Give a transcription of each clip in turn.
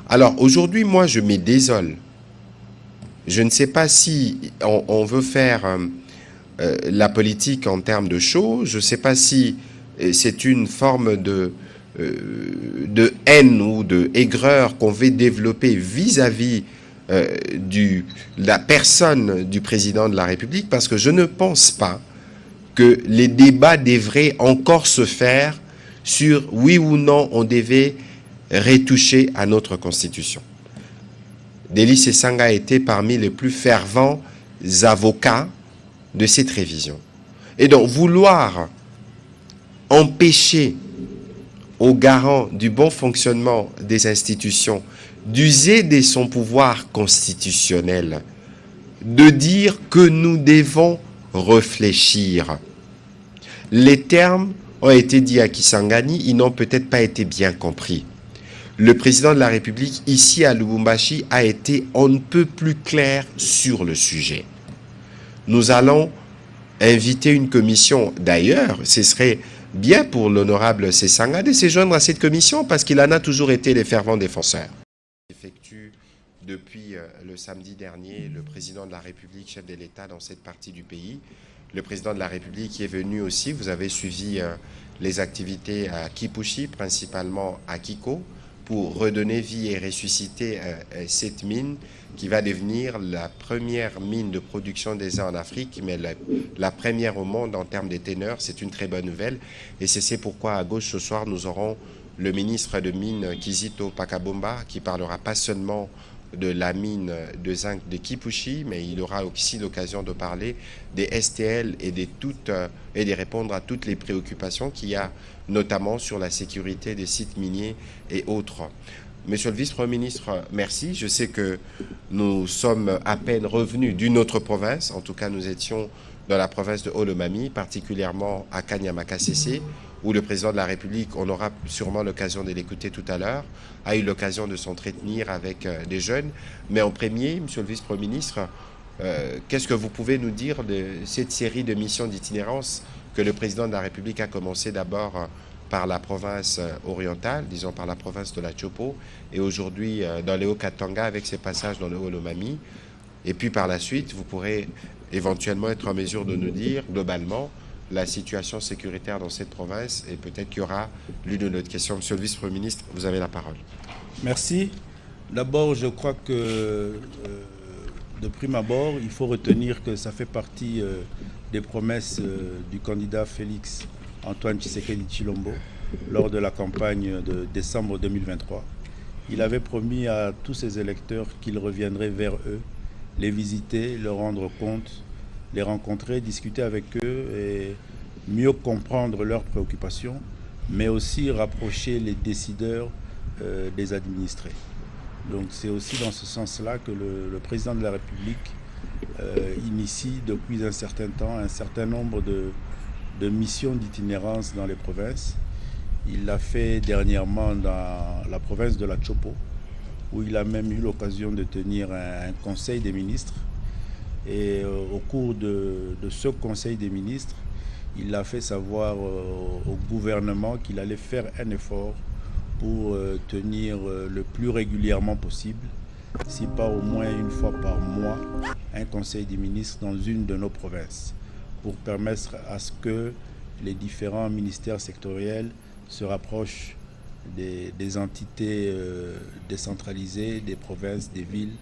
Alors aujourd'hui, moi, je me désole. Je ne sais pas si on veut faire la politique en termes de show. Je ne sais pas si c'est une forme de haine ou de aigreur qu'on veut développer vis-à-vis de la personne du président de la République, parce que je ne pense pas que les débats devraient encore se faire sur oui ou non on devait retoucher à notre Constitution. Délice Esanga a été parmi les plus fervents avocats de cette révision. Et donc, vouloir empêcher aux garants du bon fonctionnement des institutions d'user de son pouvoir constitutionnel, de dire que nous devons réfléchir. Les termes ont été dits à Kisangani, ils n'ont peut-être pas été bien compris. Le président de la République, ici à Lubumbashi, a été on ne peut plus clair sur le sujet. Nous allons inviter une commission. D'ailleurs, ce serait bien pour l'honorable Sesanga de se joindre à cette commission parce qu'il en a toujours été les fervents défenseurs. Effectue depuis le samedi dernier le président de la République, chef de l'État dans cette partie du pays. Le président de la République est venu aussi. Vous avez suivi les activités à Kipushi, principalement à Kiko, pour redonner vie et ressusciter cette mine qui va devenir la première mine de production des en Afrique, mais la première au monde en termes de teneur. C'est une très bonne nouvelle. Et c'est pourquoi à gauche ce soir, nous aurons le ministre de Mines, Kizito Pakabomba, qui parlera pas seulement de la mine de zinc de Kipushi, mais il aura aussi l'occasion de parler des STL et de répondre à toutes les préoccupations qu'il y a, notamment sur la sécurité des sites miniers et autres. Monsieur le vice-premier ministre, merci. Je sais que nous sommes à peine revenus d'une autre province. En tout cas, nous étions dans la province de Olomami, particulièrement à Kanyama-Kasese, où le président de la République, on aura sûrement l'occasion de l'écouter tout à l'heure, a eu l'occasion de s'entretenir avec des jeunes. Mais en premier, monsieur le vice-premier ministre, qu'est-ce que vous pouvez nous dire de cette série de missions d'itinérance que le président de la République a commencé d'abord par la province orientale, disons par la province de la Chopo, et aujourd'hui dans les Hauts-Katanga avec ses passages dans le Olomami. Et puis par la suite, vous pourrez éventuellement être en mesure de nous dire globalement la situation sécuritaire dans cette province, et peut-être qu'il y aura l'une ou l'autre question. Monsieur le vice-premier ministre, vous avez la parole. Merci. D'abord, je crois que de prime abord, il faut retenir que ça fait partie des promesses du candidat Félix Antoine Tshisekedi Tshilombo lors de la campagne de décembre 2023. Il avait promis à tous ses électeurs qu'il reviendrait vers eux, les visiter, leur rendre compte, les rencontrer, discuter avec eux et mieux comprendre leurs préoccupations, mais aussi rapprocher les décideurs des administrés. Donc c'est aussi dans ce sens-là que le président de la République initie depuis un certain temps un certain nombre de missions d'itinérance dans les provinces. Il l'a fait dernièrement dans la province de la Chopo, où il a même eu l'occasion de tenir un conseil des ministres. Et au cours de ce conseil des ministres, il a fait savoir au gouvernement qu'il allait faire un effort pour tenir le plus régulièrement possible, si pas au moins une fois par mois, un conseil des ministres dans une de nos provinces, pour permettre à ce que les différents ministères sectoriels se rapprochent des entités décentralisées, des provinces, des villes,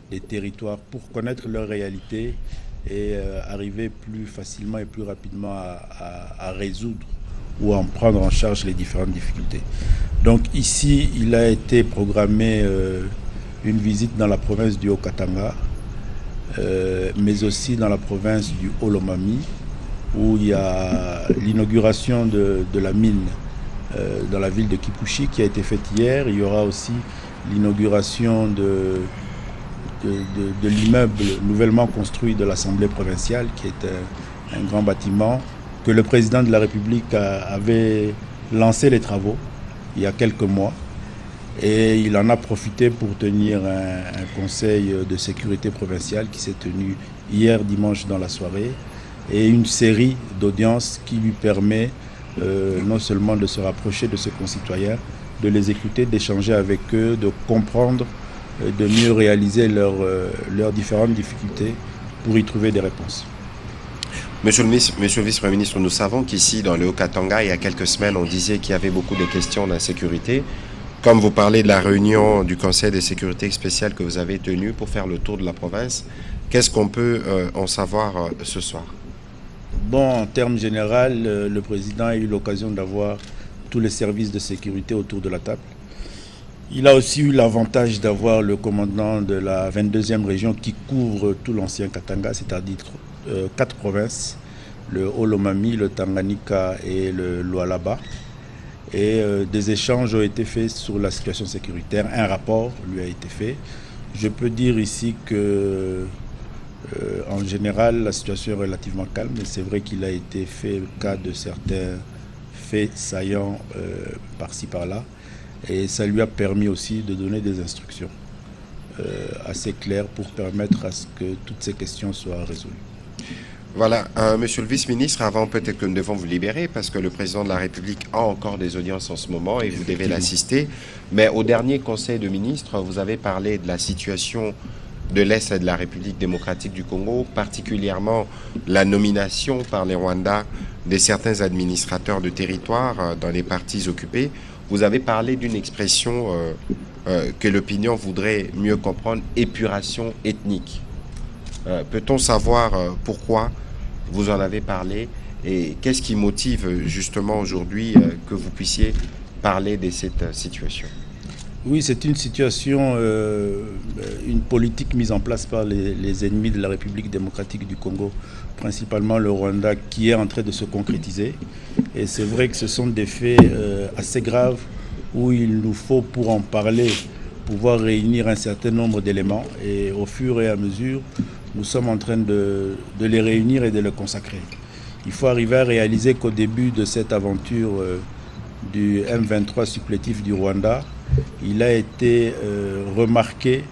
des territoires, pour connaître leur réalité et arriver plus facilement et plus rapidement à résoudre ou à en prendre en charge les différentes difficultés. Donc ici, il a été programmé une visite dans la province du Haut-Katanga, mais aussi dans la province du Olomami, où il y a l'inauguration de la mine dans la ville de Kipushi qui a été faite hier. Il y aura aussi l'inauguration de l'immeuble nouvellement construit de l'Assemblée provinciale, qui est un grand bâtiment que le président de la République avait lancé les travaux il y a quelques mois. Et il en a profité pour tenir un conseil de sécurité provinciale qui s'est tenu hier dimanche dans la soirée, et une série d'audiences qui lui permet non seulement de se rapprocher de ses concitoyens, de les écouter, d'échanger avec eux, de comprendre, de mieux réaliser leurs différentes difficultés pour y trouver des réponses. Monsieur le vice-premier ministre, nous savons qu'ici, dans le Haut-Katanga, il y a quelques semaines, on disait qu'il y avait beaucoup de questions d'insécurité. Comme vous parlez de la réunion du Conseil de sécurité spéciale que vous avez tenue pour faire le tour de la province, qu'est-ce qu'on peut en savoir ce soir? Bon, en termes généraux, le président a eu l'occasion d'avoir tous les services de sécurité autour de la table. Il a aussi eu l'avantage d'avoir le commandant de la 22e région qui couvre tout l'ancien Katanga, c'est-à-dire 4 provinces, le Haut-Lomami, le Tanganyika et le Lualaba. Et des échanges ont été faits sur la situation sécuritaire. Un rapport lui a été fait. Je peux dire ici que, en général, la situation est relativement calme, mais c'est vrai qu'il a été fait cas de certains faits saillants par-ci par-là. Et ça lui a permis aussi de donner des instructions assez claires pour permettre à ce que toutes ces questions soient résolues. Voilà, monsieur le vice-ministre, avant peut-être que nous devons vous libérer parce que le président de la République a encore des audiences en ce moment et vous devez l'assister. Mais au dernier Conseil de ministres, vous avez parlé de la situation de l'Est de la République démocratique du Congo, particulièrement la nomination par les Rwandais de certains administrateurs de territoire dans les partis occupés. Vous avez parlé d'une expression que l'opinion voudrait mieux comprendre, épuration ethnique. Peut-on savoir pourquoi vous en avez parlé et qu'est-ce qui motive justement aujourd'hui que vous puissiez parler de cette situation? Oui, c'est une situation, une politique mise en place par les ennemis de la République démocratique du Congo, principalement le Rwanda, qui est en train de se concrétiser. Et c'est vrai que ce sont des faits assez graves où il nous faut, pour en parler, pouvoir réunir un certain nombre d'éléments. Et au fur et à mesure, nous sommes en train de les réunir et de les consacrer. Il faut arriver à réaliser qu'au début de cette aventure du M23 supplétif du Rwanda, il a été remarqué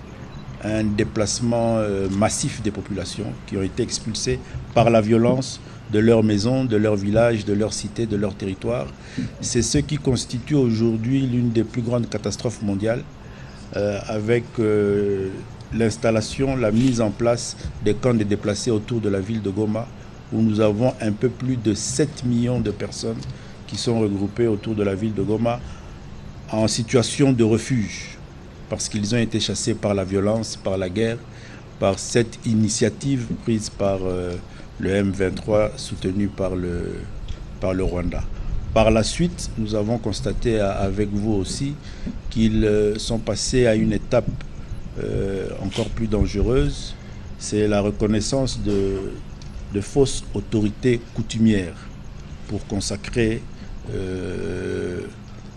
un déplacement massif des populations qui ont été expulsées par la violence de leurs maisons, de leurs villages, de leurs cités, de leurs territoires. C'est ce qui constitue aujourd'hui l'une des plus grandes catastrophes mondiales avec l'installation, la mise en place des camps de déplacés autour de la ville de Goma, où nous avons un peu plus de 7 millions de personnes qui sont regroupées autour de la ville de Goma en situation de refuge, parce qu'ils ont été chassés par la violence, par la guerre, par cette initiative prise par le M23 soutenu par le Rwanda. Par la suite, nous avons constaté avec vous aussi qu'ils sont passés à une étape encore plus dangereuse, c'est la reconnaissance de fausses autorités coutumières pour consacrer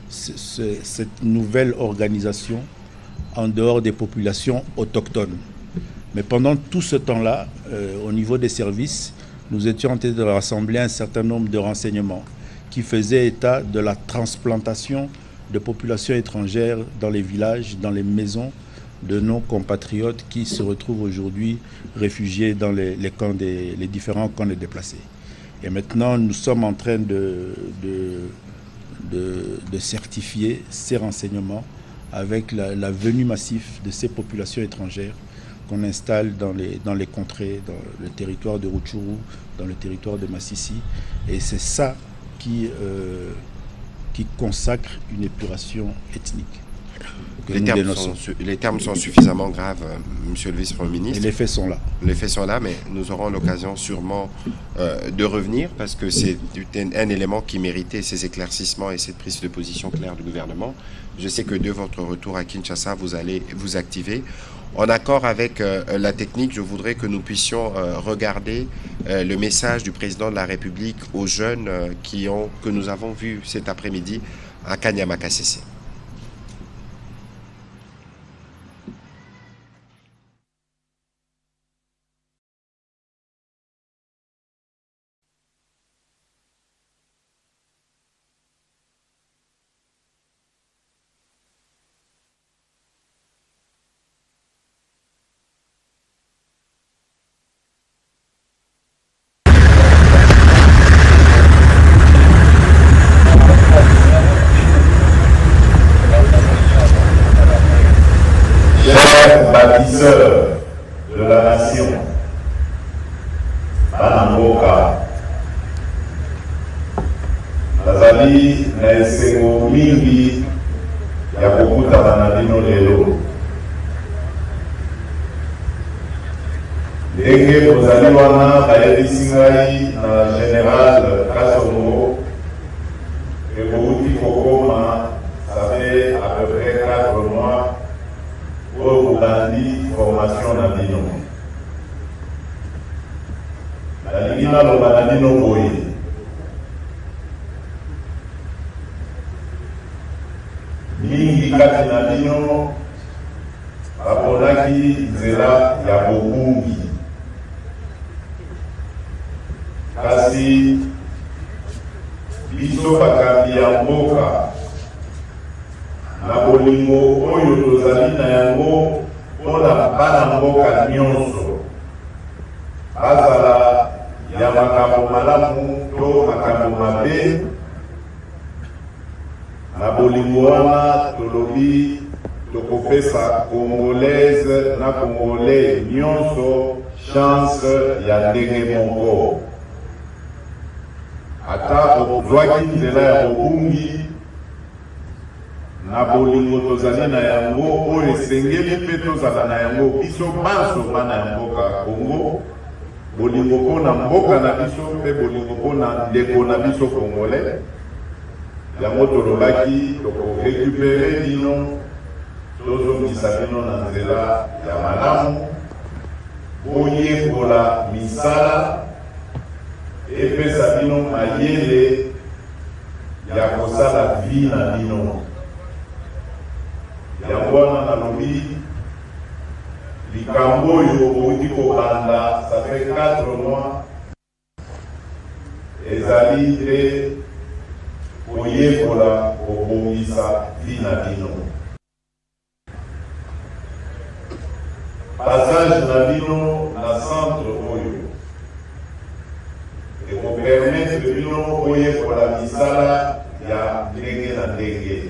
cette nouvelle organisation en dehors des populations autochtones. Mais pendant tout ce temps-là, au niveau des services, nous étions en train de rassembler un certain nombre de renseignements qui faisaient état de la transplantation de populations étrangères dans les villages, dans les maisons de nos compatriotes qui se retrouvent aujourd'hui réfugiés dans les différents camps de déplacés. Et maintenant, nous sommes en train de certifier ces renseignements avec la venue massive de ces populations étrangères qu'on installe dans les contrées, dans le territoire de Rutshuru, dans le territoire de Massissi. Et c'est ça qui consacre une épuration ethnique. Les termes sont suffisamment graves, monsieur le vice-premier ministre. Et les faits sont là. Les faits sont là, mais nous aurons l'occasion sûrement de revenir parce que c'est un élément qui méritait ces éclaircissements et cette prise de position claire du gouvernement. Je sais que de votre retour à Kinshasa, vous allez vous activer. En accord avec la technique, je voudrais que nous puissions regarder le message du président de la République aux jeunes que nous avons vus cet après-midi à Kanyama-Kasese. père bâtisseur de la nation, Banamboka, nazali na esengo mingi ya kokutana na bino lelo. Ndenge bozali wana bayebisi ngai na général Kasongo que bouti kokoma, ça fait à peu près 4 mois pour bobandi formation na bino. Nalingi naloba na bino boye, mingi kati na bino baponaki nzela ya bobungi, kasi biso bakambi ya mboka na bolingo oyo tozali na yango mpona bana mboka nyonso, bazala ya makambo malamu to makambo mabe. Na bolingo wana tolobi tokopesa congolaise na congolais nyonso chance ya ndenge moko. Ata ozwaki nzela ya bobungi na bolingo tozali na yango oyo esengeli mpe tozala na yango biso banso bana ya mboka Congo, bolingo mpona mboka na biso mpe bolingo mpona ndeko na biso congolais. Yango tolobaki tokorekupere bino, tozongisa bino na nzela ya malamu, boyekola misala, epesa bino mayele ya kosala vi na bino. Yango wana nalobi likambo oyo outi kobanda, ça fait 4 mois, ezali te koyekola kobongisa vi na bino. Passage na bino na centre oyo ekopermettre bino koyekola misala ya ndenge na ndenge,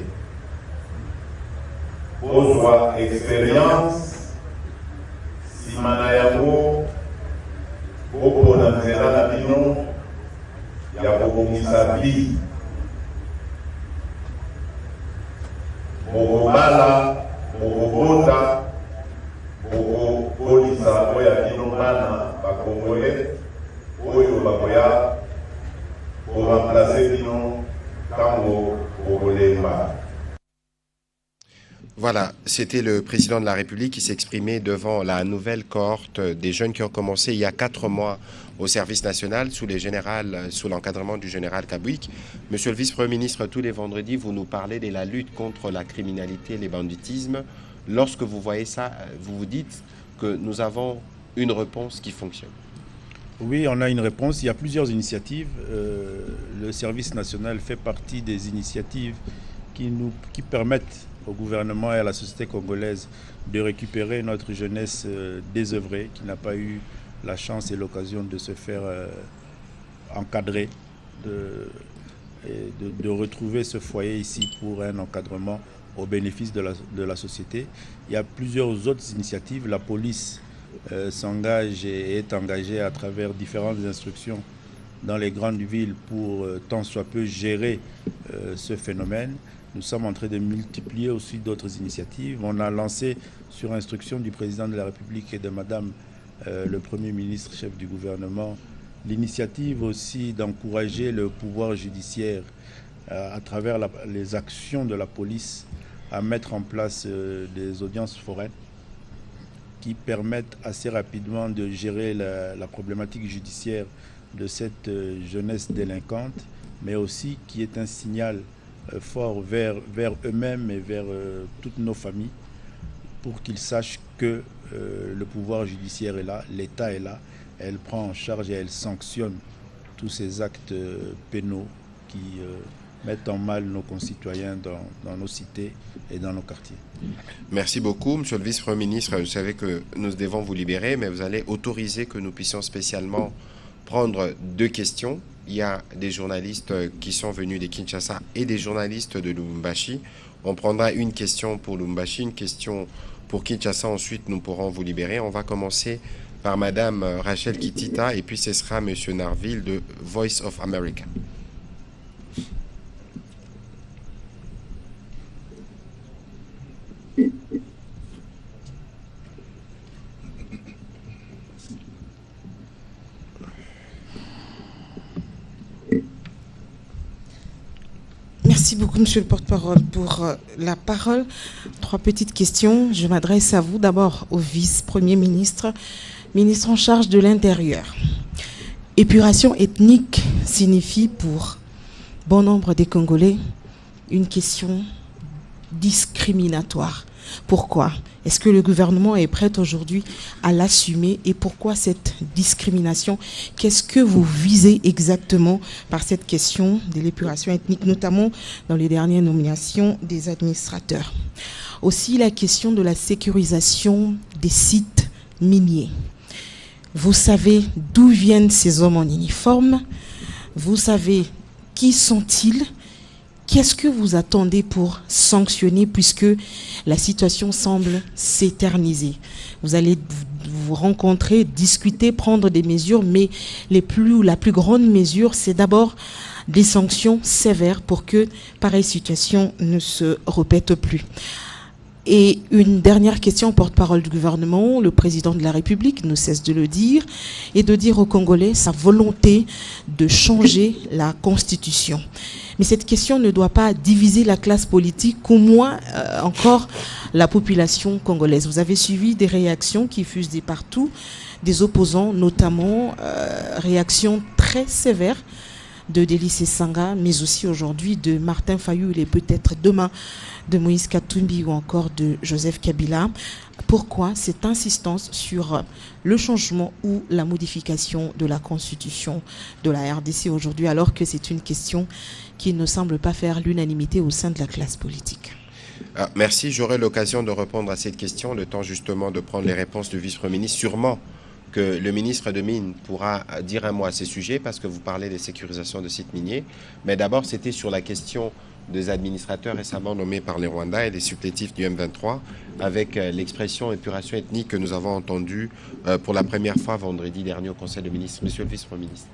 kozwa expérience, nsima na yango bopona nzela na bino ya kobongisa vi. Bokobala, bokobota, bokokolisa oyo ya bino bana bakongole oyo bakoya koremplace bino ntango bokolemba. Voilà, c'était le président de la République qui s'exprimait devant la nouvelle cohorte des jeunes qui ont commencé il y a 4 mois au service national sous l'encadrement du général Kabouik. Monsieur le vice-premier ministre, tous les vendredis, vous nous parlez de la lutte contre la criminalité et les banditismes. Lorsque vous voyez ça, vous vous dites que nous avons une réponse qui fonctionne. Oui, on a une réponse. Il y a plusieurs initiatives. Le service national fait partie des initiatives qui permettent au gouvernement et à la société congolaise de récupérer notre jeunesse désœuvrée qui n'a pas eu la chance et l'occasion de se faire encadrer, de retrouver ce foyer ici pour un encadrement au bénéfice de la société. Il y a plusieurs autres initiatives. La police s'engage et est engagée à travers différentes instructions dans les grandes villes pour tant soit peu gérer ce phénomène. Nous sommes en train de multiplier aussi d'autres initiatives. On a lancé, sur instruction du président de la République et de Madame le Premier ministre, chef du gouvernement, l'initiative aussi d'encourager le pouvoir judiciaire à travers les actions de la police à mettre en place des audiences foraines qui permettent assez rapidement de gérer la problématique judiciaire de cette jeunesse délinquante, mais aussi qui est un signal fort vers eux-mêmes et vers toutes nos familles pour qu'ils sachent que le pouvoir judiciaire est là, l'État est là, elle prend en charge et elle sanctionne tous ces actes pénaux qui mettent en mal nos concitoyens dans nos cités et dans nos quartiers. Merci beaucoup, Monsieur le Vice-Premier ministre. Vous savez que nous devons vous libérer, mais vous allez autoriser que nous puissions spécialement prendre 2 questions. Il y a des journalistes qui sont venus de Kinshasa et des journalistes de Lubumbashi. On prendra une question pour Lubumbashi, une question pour Kinshasa. Ensuite, nous pourrons vous libérer. On va commencer par Madame Rachel Kitita et puis ce sera Monsieur Narville de Voice of America. Merci beaucoup, Monsieur le porte-parole, pour la parole. 3 petites questions. Je m'adresse à vous d'abord au vice-premier ministre, ministre en charge de l'Intérieur. Épuration ethnique signifie pour bon nombre des Congolais une question discriminatoire. Pourquoi? Est-ce que le gouvernement est prêt aujourd'hui à l'assumer et pourquoi cette discrimination? Qu'est-ce que vous visez exactement par cette question de l'épuration ethnique, notamment dans les dernières nominations des administrateurs? Aussi la question de la sécurisation des sites miniers. Vous savez d'où viennent ces hommes en uniforme? Vous savez qui sont-ils? Qu'est-ce que vous attendez pour sanctionner puisque la situation semble s'éterniser? Vous allez vous rencontrer, discuter, prendre des mesures, mais la plus grande mesure, c'est d'abord des sanctions sévères pour que pareille situation ne se répète plus. Et une dernière question au porte-parole du gouvernement, le président de la République ne cesse de le dire, et de dire aux Congolais sa volonté de changer la Constitution. Mais cette question ne doit pas diviser la classe politique, ou moins encore la population congolaise. Vous avez suivi des réactions qui fusent de partout, des opposants notamment, réactions très sévères de Délice Sanga, mais aussi aujourd'hui de Martin Fayulu et peut-être demain de Moïse Katumbi ou encore de Joseph Kabila. Pourquoi cette insistance sur le changement ou la modification de la constitution de la RDC aujourd'hui, alors que c'est une question qui ne semble pas faire l'unanimité au sein de la classe politique? Merci, j'aurai l'occasion de répondre à cette question, le temps justement de prendre les réponses du vice-premier ministre. Sûrement que le ministre de Mines pourra dire un mot à ces sujets parce que vous parlez des sécurisations de sites miniers. Mais d'abord, c'était sur la question des administrateurs récemment nommés par les Rwandais et des supplétifs du M23 avec l'expression épuration ethnique que nous avons entendue pour la première fois vendredi dernier au Conseil des ministres. Monsieur le vice-premier ministre.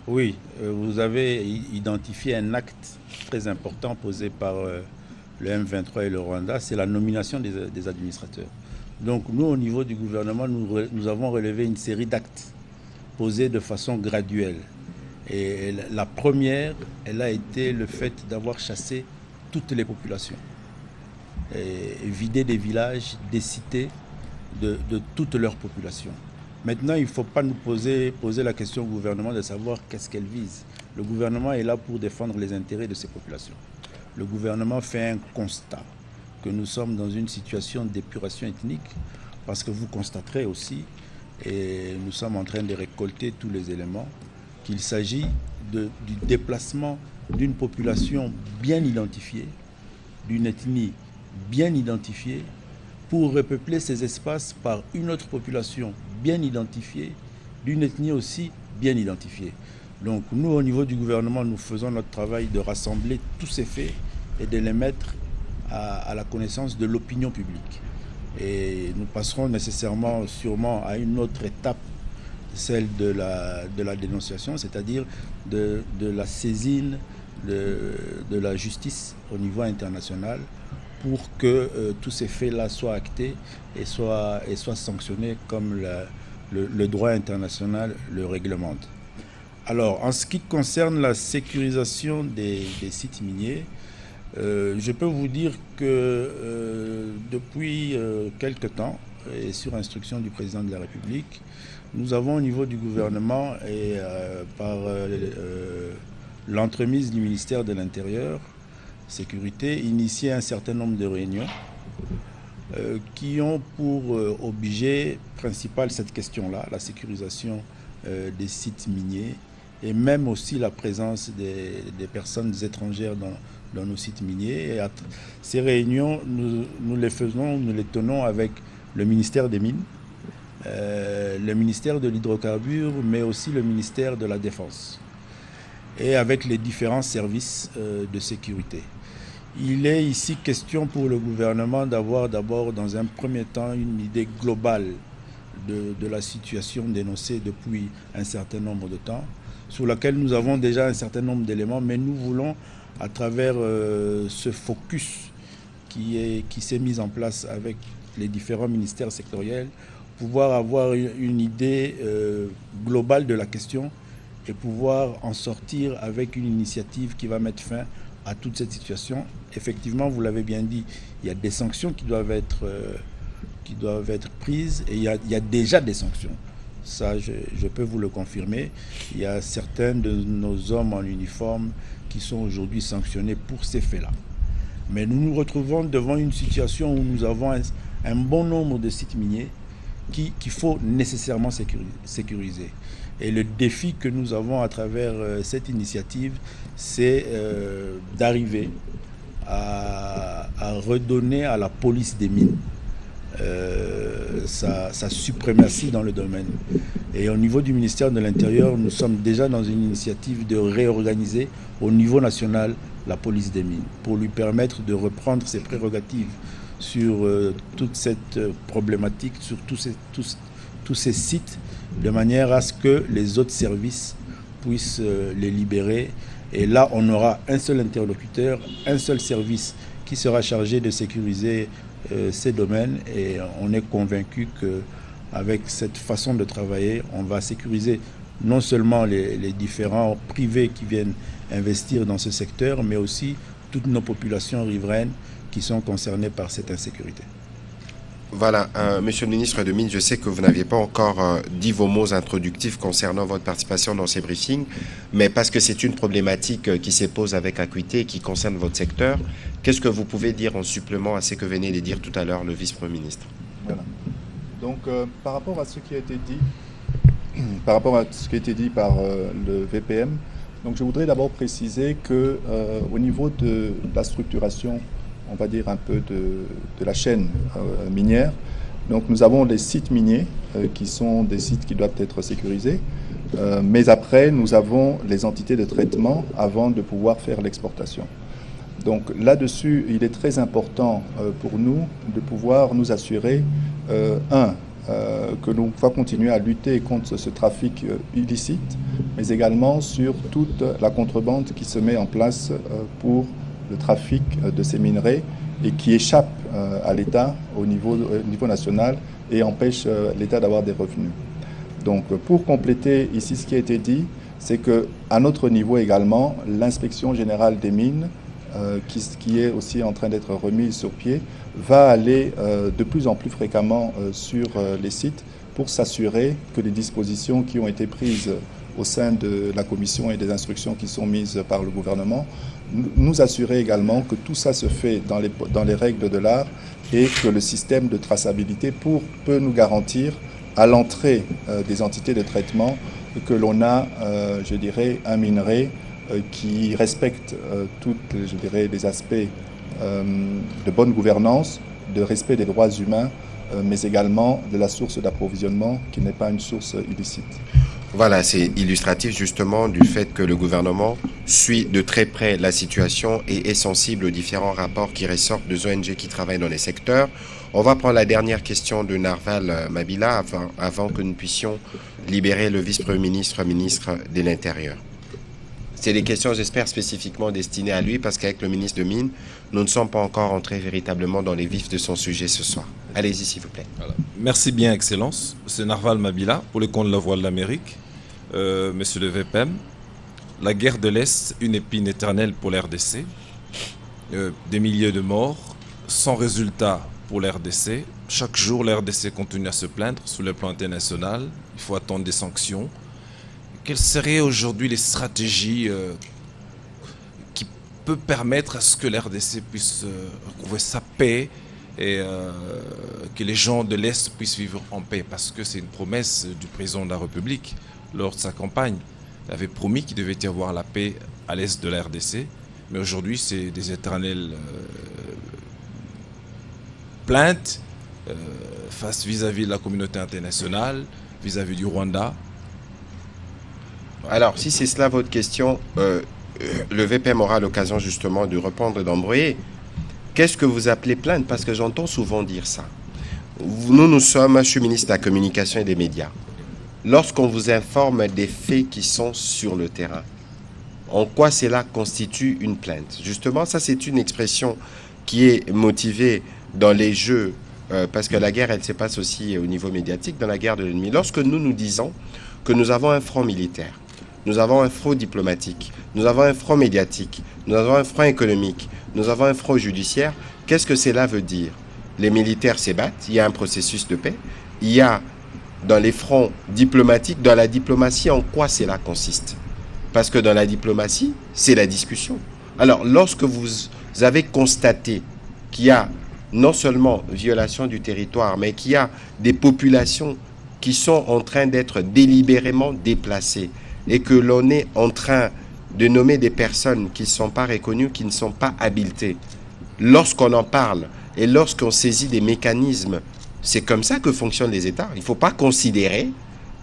Oui, vous avez identifié un acte très important posé par le M23 et le Rwanda, c'est la nomination des administrateurs. Donc nous, au niveau du gouvernement, nous avons relevé une série d'actes posés de façon graduelle. Et la première, elle a été le fait d'avoir chassé toutes les populations, et vidé des villages, des cités, de toutes leurs populations. Maintenant, il ne faut pas nous poser la question au gouvernement de savoir qu'est-ce qu'elle vise. Le gouvernement est là pour défendre les intérêts de ces populations. Le gouvernement fait un constat que nous sommes dans une situation d'épuration ethnique parce que vous constaterez aussi, et nous sommes en train de récolter tous les éléments, qu'il s'agit du déplacement d'une population bien identifiée, d'une ethnie bien identifiée, pour repeupler ces espaces par une autre population bien identifiée, d'une ethnie aussi bien identifiée. Donc nous, au niveau du gouvernement, nous faisons notre travail de rassembler tous ces faits et de les mettre à la connaissance de l'opinion publique. Et nous passerons nécessairement, sûrement, à une autre étape, celle de la dénonciation, c'est-à-dire de la saisine de la justice au niveau international pour que tous ces faits-là soient actés et soient sanctionnés comme le droit international le réglemente. Alors, en ce qui concerne la sécurisation des sites miniers, je peux vous dire que depuis quelque temps, et sur instruction du président de la République, nous avons au niveau du gouvernement et par l'entremise du ministère de l'Intérieur, Sécurité, initié un certain nombre de réunions qui ont pour objet principal cette question-là, la sécurisation des sites miniers et même aussi la présence des personnes étrangères dans nos sites miniers. Et ces réunions, nous les faisons, nous les tenons avec le ministère des Mines, le ministère de l'Hydrocarbure, mais aussi le ministère de la Défense, et avec les différents services de sécurité. Il est ici question pour le gouvernement d'avoir d'abord, dans un premier temps, une idée globale de la situation dénoncée depuis un certain nombre de temps, sur laquelle nous avons déjà un certain nombre d'éléments, mais nous voulons, à travers ce focus qui s'est mis en place avec les différents ministères sectoriels, pouvoir avoir une idée globale de la question et pouvoir en sortir avec une initiative qui va mettre fin à toute cette situation. Effectivement, vous l'avez bien dit, il y a des sanctions qui doivent être prises et il y a déjà des sanctions. Ça, je peux vous le confirmer. Il y a certains de nos hommes en uniforme qui sont aujourd'hui sanctionnés pour ces faits-là. Mais nous nous retrouvons devant une situation où nous avons un bon nombre de sites miniers qu'il faut nécessairement sécuriser. Et le défi que nous avons à travers cette initiative, c'est d'arriver à redonner à la police des mines sa suprématie dans le domaine. Et au niveau du ministère de l'Intérieur, nous sommes déjà dans une initiative de réorganiser au niveau national la police des mines pour lui permettre de reprendre ses prérogatives sur toute cette problématique, sur tous ces sites, de manière à ce que les autres services puissent les libérer. Et là, on aura un seul interlocuteur, un seul service qui sera chargé de sécuriser ces domaines. Et on est convaincu qu'avec cette façon de travailler, on va sécuriser non seulement les différents privés qui viennent investir dans ce secteur, mais aussi toutes nos populations riveraines qui sont concernées par cette insécurité. Voilà, Monsieur le ministre de Mines, je sais que vous n'aviez pas encore dit vos mots introductifs concernant votre participation dans ces briefings, mais parce que c'est une problématique qui se pose avec acuité et qui concerne votre secteur, qu'est-ce que vous pouvez dire en supplément à ce que venait de dire tout à l'heure le vice-premier ministre? Voilà. Donc, par rapport à ce qui a été dit, par le VPM, donc je voudrais d'abord préciser que au niveau de la structuration, on va dire un peu de la chaîne minière. Donc nous avons des sites miniers qui sont des sites qui doivent être sécurisés, mais après nous avons les entités de traitement avant de pouvoir faire l'exportation. Donc là-dessus, il est très important pour nous de pouvoir nous assurer, que l'on va continuer à lutter contre ce trafic illicite, mais également sur toute la contrebande qui se met en place pour le trafic de ces minerais et qui échappe à l'État au niveau national et empêche l'État d'avoir des revenus. Donc pour compléter ici ce qui a été dit, c'est qu'à notre niveau également, l'inspection générale des mines, qui est aussi en train d'être remise sur pied, va aller de plus en plus fréquemment sur les sites pour s'assurer que les dispositions qui ont été prises au sein de la commission et des instructions qui sont mises par le gouvernement, nous assurer également que tout ça se fait dans les règles de l'art et que le système de traçabilité peut nous garantir à l'entrée des entités de traitement que l'on a, je dirais, un minerai qui respecte tous, je dirais, les aspects de bonne gouvernance, de respect des droits humains, mais également de la source d'approvisionnement qui n'est pas une source illicite. Voilà, c'est illustratif justement du fait que le gouvernement suit de très près la situation et est sensible aux différents rapports qui ressortent des ONG qui travaillent dans les secteurs. On va prendre la dernière question de Narval Mabila avant que nous puissions libérer le vice-premier ministre, ministre de l'Intérieur. C'est des questions, j'espère, spécifiquement destinées à lui parce qu'avec le ministre de Mines, nous ne sommes pas encore entrés véritablement dans les vifs de son sujet ce soir. Allez-y, s'il vous plaît. Voilà. Merci bien, Excellence. C'est Narval Mabila, pour le compte de la Voix de l'Amérique. Monsieur le VPM, la guerre de l'Est, une épine éternelle pour l'RDC. Des milliers de morts, sans résultat pour l'RDC. Chaque jour, l'RDC continue à se plaindre sur le plan international. Il faut attendre des sanctions. Quelles seraient aujourd'hui les stratégies qui peuvent permettre à ce que l'RDC puisse retrouver sa paix et que les gens de l'Est puissent vivre en paix? Parce que c'est une promesse du président de la République lors de sa campagne. Il avait promis qu'il devait y avoir la paix à l'Est de la RDC, mais aujourd'hui c'est des éternelles plaintes face vis-à-vis de la communauté internationale, vis-à-vis du Rwanda. Alors, si c'est cela votre question, le VPM aura l'occasion justement de répondre d'embrouiller. Qu'est-ce que vous appelez plainte? Parce que j'entends souvent dire ça. Nous sommes, je suis ministre de la Communication et des Médias. Lorsqu'on vous informe des faits qui sont sur le terrain, en quoi cela constitue une plainte? Justement, ça c'est une expression qui est motivée dans les jeux, parce que la guerre, elle se passe aussi au niveau médiatique, dans la guerre de l'ennemi. Lorsque nous disons que nous avons un front militaire, nous avons un front diplomatique, nous avons un front médiatique, nous avons un front économique, nous avons un front judiciaire, qu'est-ce que cela veut dire? Les militaires se battent, il y a un processus de paix, il y a dans les fronts diplomatiques, dans la diplomatie, en quoi cela consiste? Parce que dans la diplomatie, c'est la discussion. Alors, lorsque vous avez constaté qu'il y a non seulement violation du territoire, mais qu'il y a des populations qui sont en train d'être délibérément déplacées et que l'on est en train de nommer des personnes qui ne sont pas reconnues, qui ne sont pas habilitées, lorsqu'on en parle et lorsqu'on saisit des mécanismes, c'est comme ça que fonctionnent les États. Il ne faut pas considérer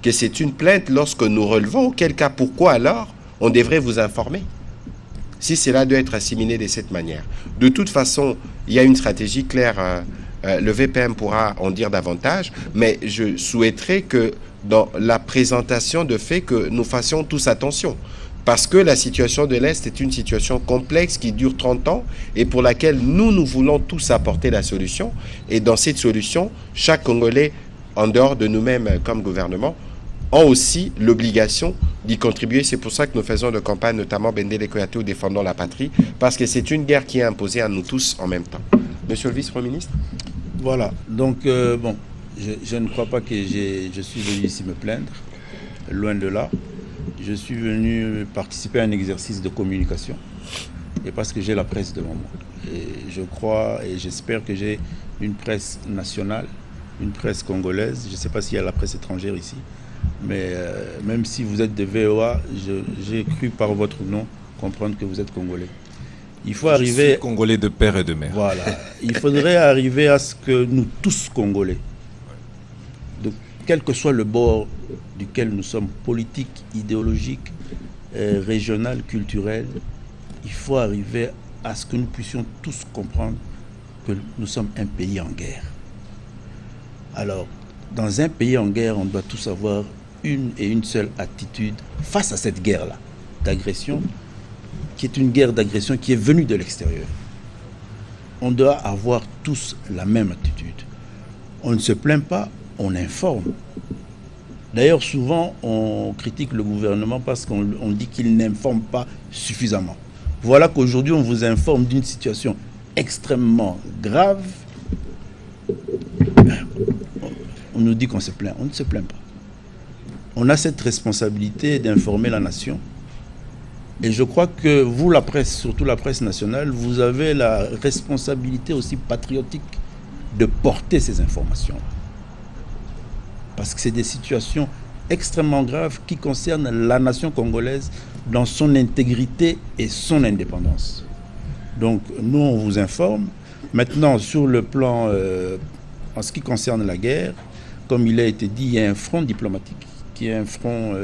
que c'est une plainte lorsque nous relevons, auquel cas, pourquoi alors on devrait vous informer si cela doit être assimilé de cette manière. De toute façon, il y a une stratégie claire, le VPM pourra en dire davantage, mais je souhaiterais que dans la présentation de faits, que nous fassions tous attention. Parce que la situation de l'Est est une situation complexe qui dure 30 ans et pour laquelle nous voulons tous apporter la solution. Et dans cette solution, chaque Congolais, en dehors de nous-mêmes comme gouvernement, ont aussi l'obligation d'y contribuer. C'est pour ça que nous faisons de campagne, notamment Bendele Koyaté ou Défendons la Patrie, parce que c'est une guerre qui est imposée à nous tous en même temps. Monsieur le vice-premier ministre. Voilà, donc bon, je ne crois pas que je suis venu ici me plaindre, loin de là. Je suis venu participer à un exercice de communication, et parce que j'ai la presse devant moi. Et je crois et j'espère que j'ai une presse nationale, une presse congolaise. Je ne sais pas s'il y a la presse étrangère ici, mais même si vous êtes de VOA, j'ai cru par votre nom comprendre que vous êtes congolais. Il faut arriver... Je suis congolais de père et de mère. Voilà. Il faudrait arriver à ce que nous tous congolais, quel que soit le bord duquel nous sommes, politique, idéologique, régional, culturel, il faut arriver à ce que nous puissions tous comprendre que nous sommes un pays en guerre. Alors, dans un pays en guerre, on doit tous avoir une seule attitude face à cette guerre-là, d'agression, qui est une guerre d'agression qui est venue de l'extérieur. On doit avoir tous la même attitude. On ne se plaint pas, on informe. D'ailleurs, souvent, on critique le gouvernement parce qu'on dit qu'il n'informe pas suffisamment. Voilà qu'aujourd'hui, on vous informe d'une situation extrêmement grave. On nous dit qu'on se plaint. On ne se plaint pas. On a cette responsabilité d'informer la nation. Et je crois que vous, la presse, surtout la presse nationale, vous avez la responsabilité aussi patriotique de porter ces informations. Parce que c'est des situations extrêmement graves qui concernent la nation congolaise dans son intégrité et son indépendance. Donc nous, on vous informe. Maintenant, sur le plan, en ce qui concerne la guerre, comme il a été dit, il y a un front diplomatique qui est un front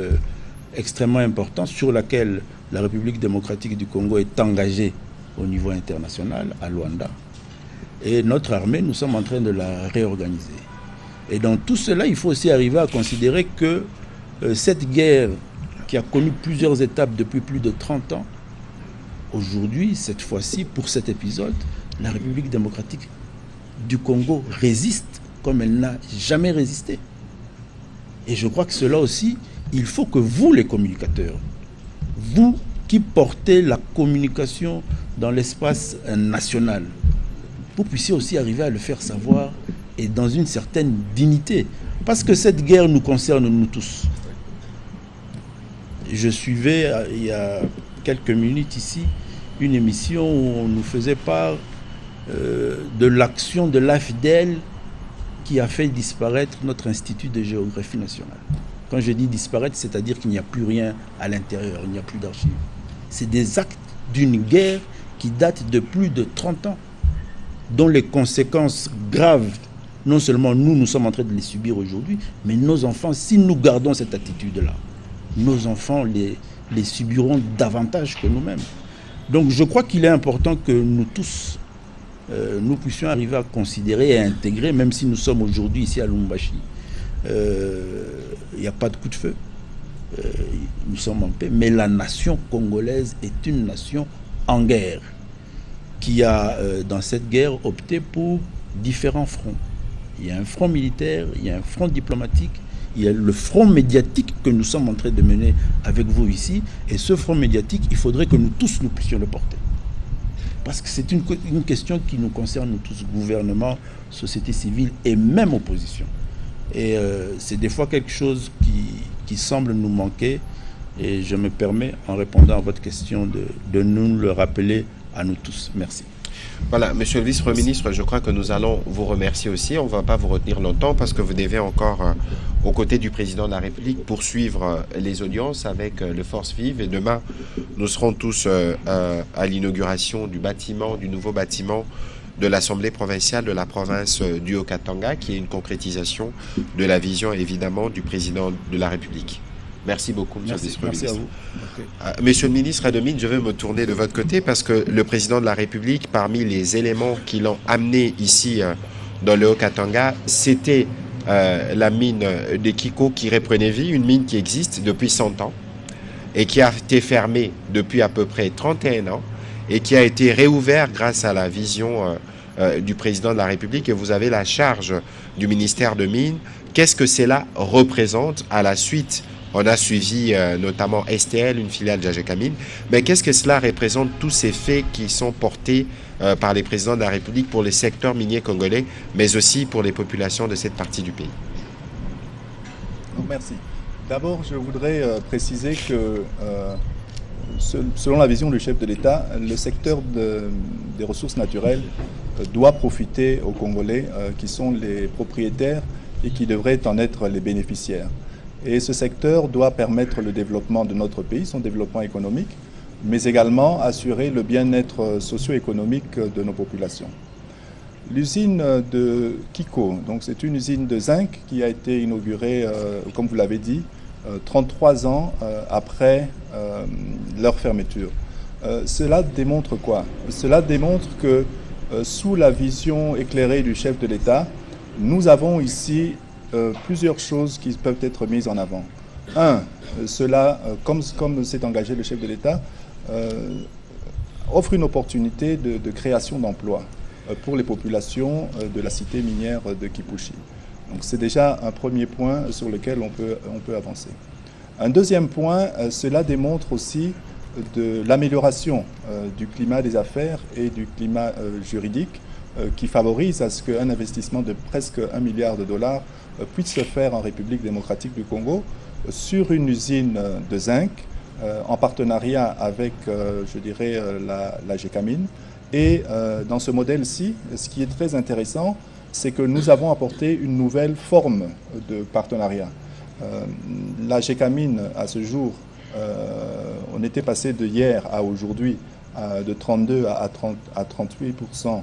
extrêmement important sur lequel la République démocratique du Congo est engagée au niveau international, à Luanda. Et notre armée, nous sommes en train de la réorganiser. Et dans tout cela, il faut aussi arriver à considérer que cette guerre qui a connu plusieurs étapes depuis plus de 30 ans, aujourd'hui, cette fois-ci, pour cet épisode, la République démocratique du Congo résiste comme elle n'a jamais résisté. Et je crois que cela aussi, il faut que vous, les communicateurs, vous qui portez la communication dans l'espace national, vous puissiez aussi arriver à le faire savoir et dans une certaine dignité. Parce que cette guerre nous concerne nous tous. Je suivais il y a quelques minutes ici une émission où on nous faisait part de l'action de l'AFDEL qui a fait disparaître notre Institut de géographie nationale. Quand je dis disparaître, c'est-à-dire qu'il n'y a plus rien à l'intérieur, il n'y a plus d'archives. C'est des actes d'une guerre qui date de plus de 30 ans, dont les conséquences graves, non seulement nous sommes en train de les subir aujourd'hui, mais nos enfants, si nous gardons cette attitude-là, nos enfants les subiront davantage que nous-mêmes. Donc je crois qu'il est important que nous tous, nous puissions arriver à considérer et à intégrer, même si nous sommes aujourd'hui ici à Lubumbashi, il n'y a pas de coup de feu, nous sommes en paix, mais la nation congolaise est une nation en guerre, qui a dans cette guerre opté pour différents fronts. Il y a un front militaire, il y a un front diplomatique, il y a le front médiatique que nous sommes en train de mener avec vous ici. Et ce front médiatique, il faudrait que nous tous, nous puissions le porter. Parce que c'est une question qui nous concerne, nous tous, gouvernement, société civile et même opposition. Et c'est des fois quelque chose qui semble nous manquer. Et je me permets, en répondant à votre question, de nous le rappeler à nous tous. Merci. Voilà, monsieur le vice-premier ministre, je crois que nous allons vous remercier aussi. On ne va pas vous retenir longtemps parce que vous devez encore, aux côtés du président de la République, poursuivre les audiences avec le Force Vive. Et demain, nous serons tous à l'inauguration du nouveau bâtiment de l'Assemblée provinciale de la province du Haut-Katanga, qui est une concrétisation de la vision, évidemment, du président de la République. Merci beaucoup, monsieur le vice-premier ministre. Merci à vous. Monsieur le ministre Adomine, je vais me tourner de votre côté parce que le président de la République, parmi les éléments qui l'ont amené ici dans le Haut-Katanga, c'était la mine de Kiko qui reprenait vie, une mine qui existe depuis 100 ans et qui a été fermée depuis à peu près 31 ans et qui a été réouverte grâce à la vision du président de la République, et vous avez la charge du ministère de Mines. Qu'est-ce que cela représente à la suite? On a suivi notamment STL, une filiale d'Agekamine. Mais qu'est-ce que cela représente, tous ces faits qui sont portés par les présidents de la République pour les secteurs miniers congolais, mais aussi pour les populations de cette partie du pays? Merci. D'abord, je voudrais préciser que, selon la vision du chef de l'État, le secteur des ressources naturelles doit profiter aux Congolais qui sont les propriétaires et qui devraient en être les bénéficiaires. Et ce secteur doit permettre le développement de notre pays, son développement économique, mais également assurer le bien-être socio-économique de nos populations. L'usine de Kiko, donc c'est une usine de zinc qui a été inaugurée, comme vous l'avez dit, 33 ans après leur fermeture. Cela démontre quoi? Cela démontre que sous la vision éclairée du chef de l'État, nous avons ici plusieurs choses qui peuvent être mises en avant. Un, cela, comme s'est engagé le chef de l'État, offre une opportunité de création d'emplois pour les populations de la cité minière de Kipushi. Donc c'est déjà un premier point sur lequel on peut avancer. Un deuxième point, cela démontre aussi de l'amélioration du climat des affaires et du climat juridique qui favorise à ce qu'un investissement de presque $1 milliard puisse se faire en République démocratique du Congo sur une usine de zinc en partenariat avec, je dirais, la Gécamine. Et dans ce modèle-ci, ce qui est très intéressant, c'est que nous avons apporté une nouvelle forme de partenariat. La Gécamine, à ce jour, on était passé de hier à aujourd'hui de 32 à 38%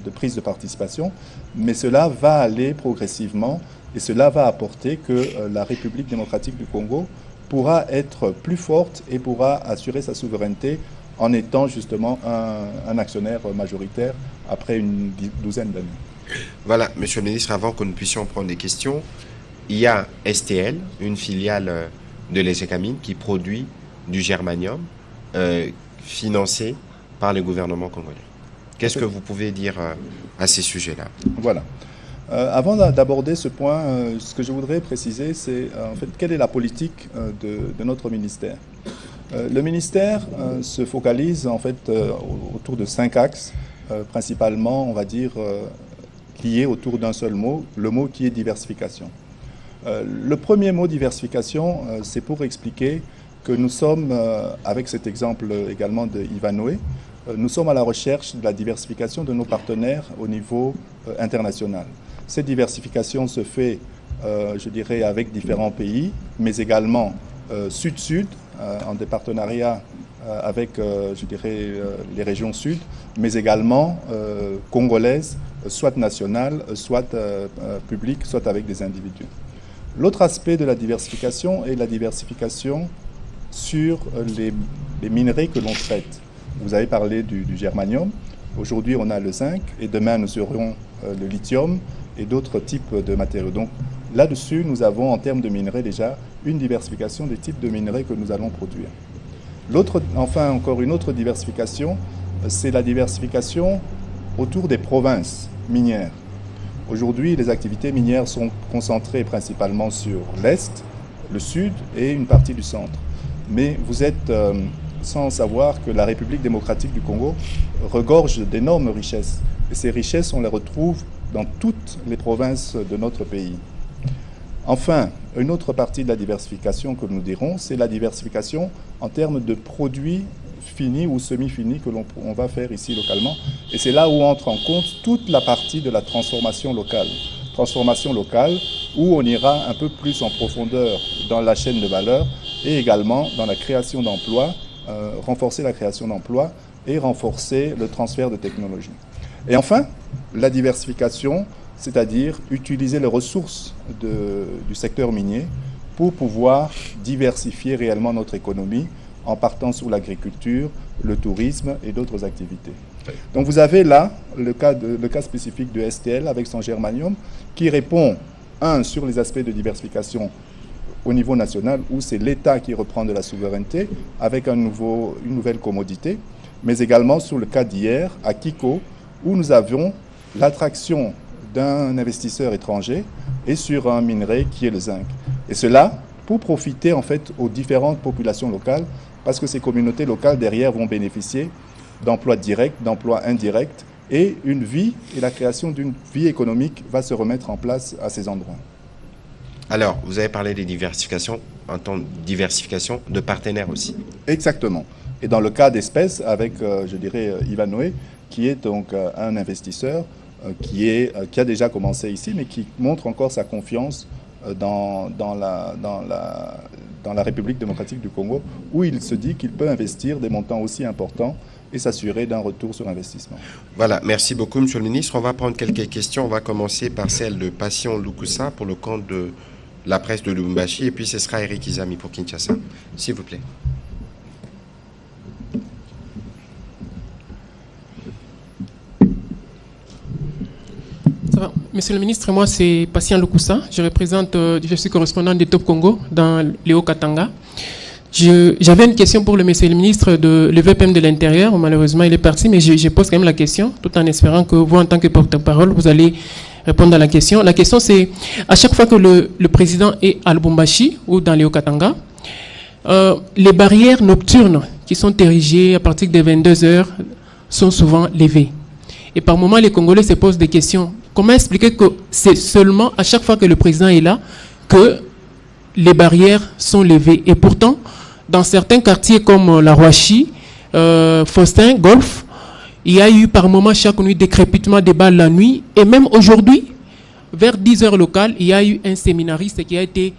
de prise de participation, mais cela va aller progressivement et cela va apporter que la République démocratique du Congo pourra être plus forte et pourra assurer sa souveraineté en étant justement un actionnaire majoritaire après une douzaine d'années. Voilà, monsieur le ministre, avant que nous puissions prendre des questions, il y a STL, une filiale de l'Egecamine qui produit du germanium financé par le gouvernement congolais. Qu'est-ce que vous pouvez dire à ces sujets-là? Voilà. Avant d'aborder ce point, ce que je voudrais préciser, c'est en fait quelle est la politique de notre ministère. Le ministère se focalise en fait autour de 5 axes, principalement, on va dire, liés autour d'un seul mot, le mot qui est diversification. Le premier mot diversification, c'est pour expliquer que nous sommes, avec cet exemple également de Ivanoé, nous sommes à la recherche de la diversification de nos partenaires au niveau international. Cette diversification se fait, je dirais, avec différents pays, mais également sud-sud, en des partenariats avec, je dirais, les régions sud, mais également congolaises, soit nationales, soit publiques, soit avec des individus. L'autre aspect de la diversification est la diversification sur les minerais que l'on traite. Vous avez parlé du germanium. Aujourd'hui, on a le zinc et demain, nous aurons le lithium et d'autres types de matériaux. Donc là-dessus, nous avons en termes de minerais déjà une diversification des types de minerais que nous allons produire. Enfin, encore une autre diversification, c'est la diversification autour des provinces minières. Aujourd'hui, les activités minières sont concentrées principalement sur l'Est, le Sud et une partie du centre. Mais vous êtes sans savoir que la République démocratique du Congo regorge d'énormes richesses. Et ces richesses, on les retrouve dans toutes les provinces de notre pays. Enfin, une autre partie de la diversification que nous dirons, c'est la diversification en termes de produits finis ou semi-finis que l'on va faire ici localement. Et c'est là où entre en compte toute la partie de la transformation locale. Transformation locale où on ira un peu plus en profondeur dans la chaîne de valeur et également dans la création d'emplois, renforcer la création d'emplois et renforcer le transfert de technologies. Et enfin, la diversification, c'est-à-dire utiliser les ressources du secteur minier pour pouvoir diversifier réellement notre économie en partant sur l'agriculture, le tourisme et d'autres activités. Donc vous avez là le cas spécifique de STL avec son germanium qui répond, sur les aspects de diversification au niveau national où c'est l'État qui reprend de la souveraineté avec une nouvelle commodité, mais également sur le cas d'hier à Kiko où nous avions l'attraction d'un investisseur étranger et sur un minerai qui est le zinc. Et cela pour profiter en fait aux différentes populations locales parce que ces communautés locales derrière vont bénéficier d'emplois directs, d'emplois indirects et une vie et la création d'une vie économique va se remettre en place à ces endroits. Alors, vous avez parlé des diversifications, en tant que diversification de partenaires aussi. Exactement. Et dans le cas d'espèces, avec, je dirais, Ivan Noé, qui est donc un investisseur qui a déjà commencé ici, mais qui montre encore sa confiance dans la République démocratique du Congo, où il se dit qu'il peut investir des montants aussi importants et s'assurer d'un retour sur investissement. Voilà, merci beaucoup, Monsieur le Ministre. On va prendre quelques questions. On va commencer par celle de Patient Lukusa pour le compte de la presse de Lubumbashi, et puis ce sera Eric Izami pour Kinshasa. S'il vous plaît. Ça va. Monsieur le ministre, moi c'est Patient Lukusa. Je suis correspondant de Top Congo dans le Haut-Katanga. J'avais une question pour le monsieur le ministre de le VPM de l'Intérieur. Malheureusement, il est parti, mais je pose quand même la question, tout en espérant que vous, en tant que porte-parole, vous allez répondre à la question. La question, c'est, à chaque fois que le président est à Lubumbashi ou dans le Haut-Katanga, les barrières nocturnes qui sont érigées à partir de 22 heures sont souvent levées. Et par moments, les Congolais se posent des questions. Comment expliquer que c'est seulement à chaque fois que le président est là que les barrières sont levées? Et pourtant, dans certains quartiers comme la Rouachi, Faustin, Golf, il y a eu par moment chaque nuit des crépitements des balles la nuit. Et même aujourd'hui, vers 10 heures locales, il y a eu un séminariste qui a été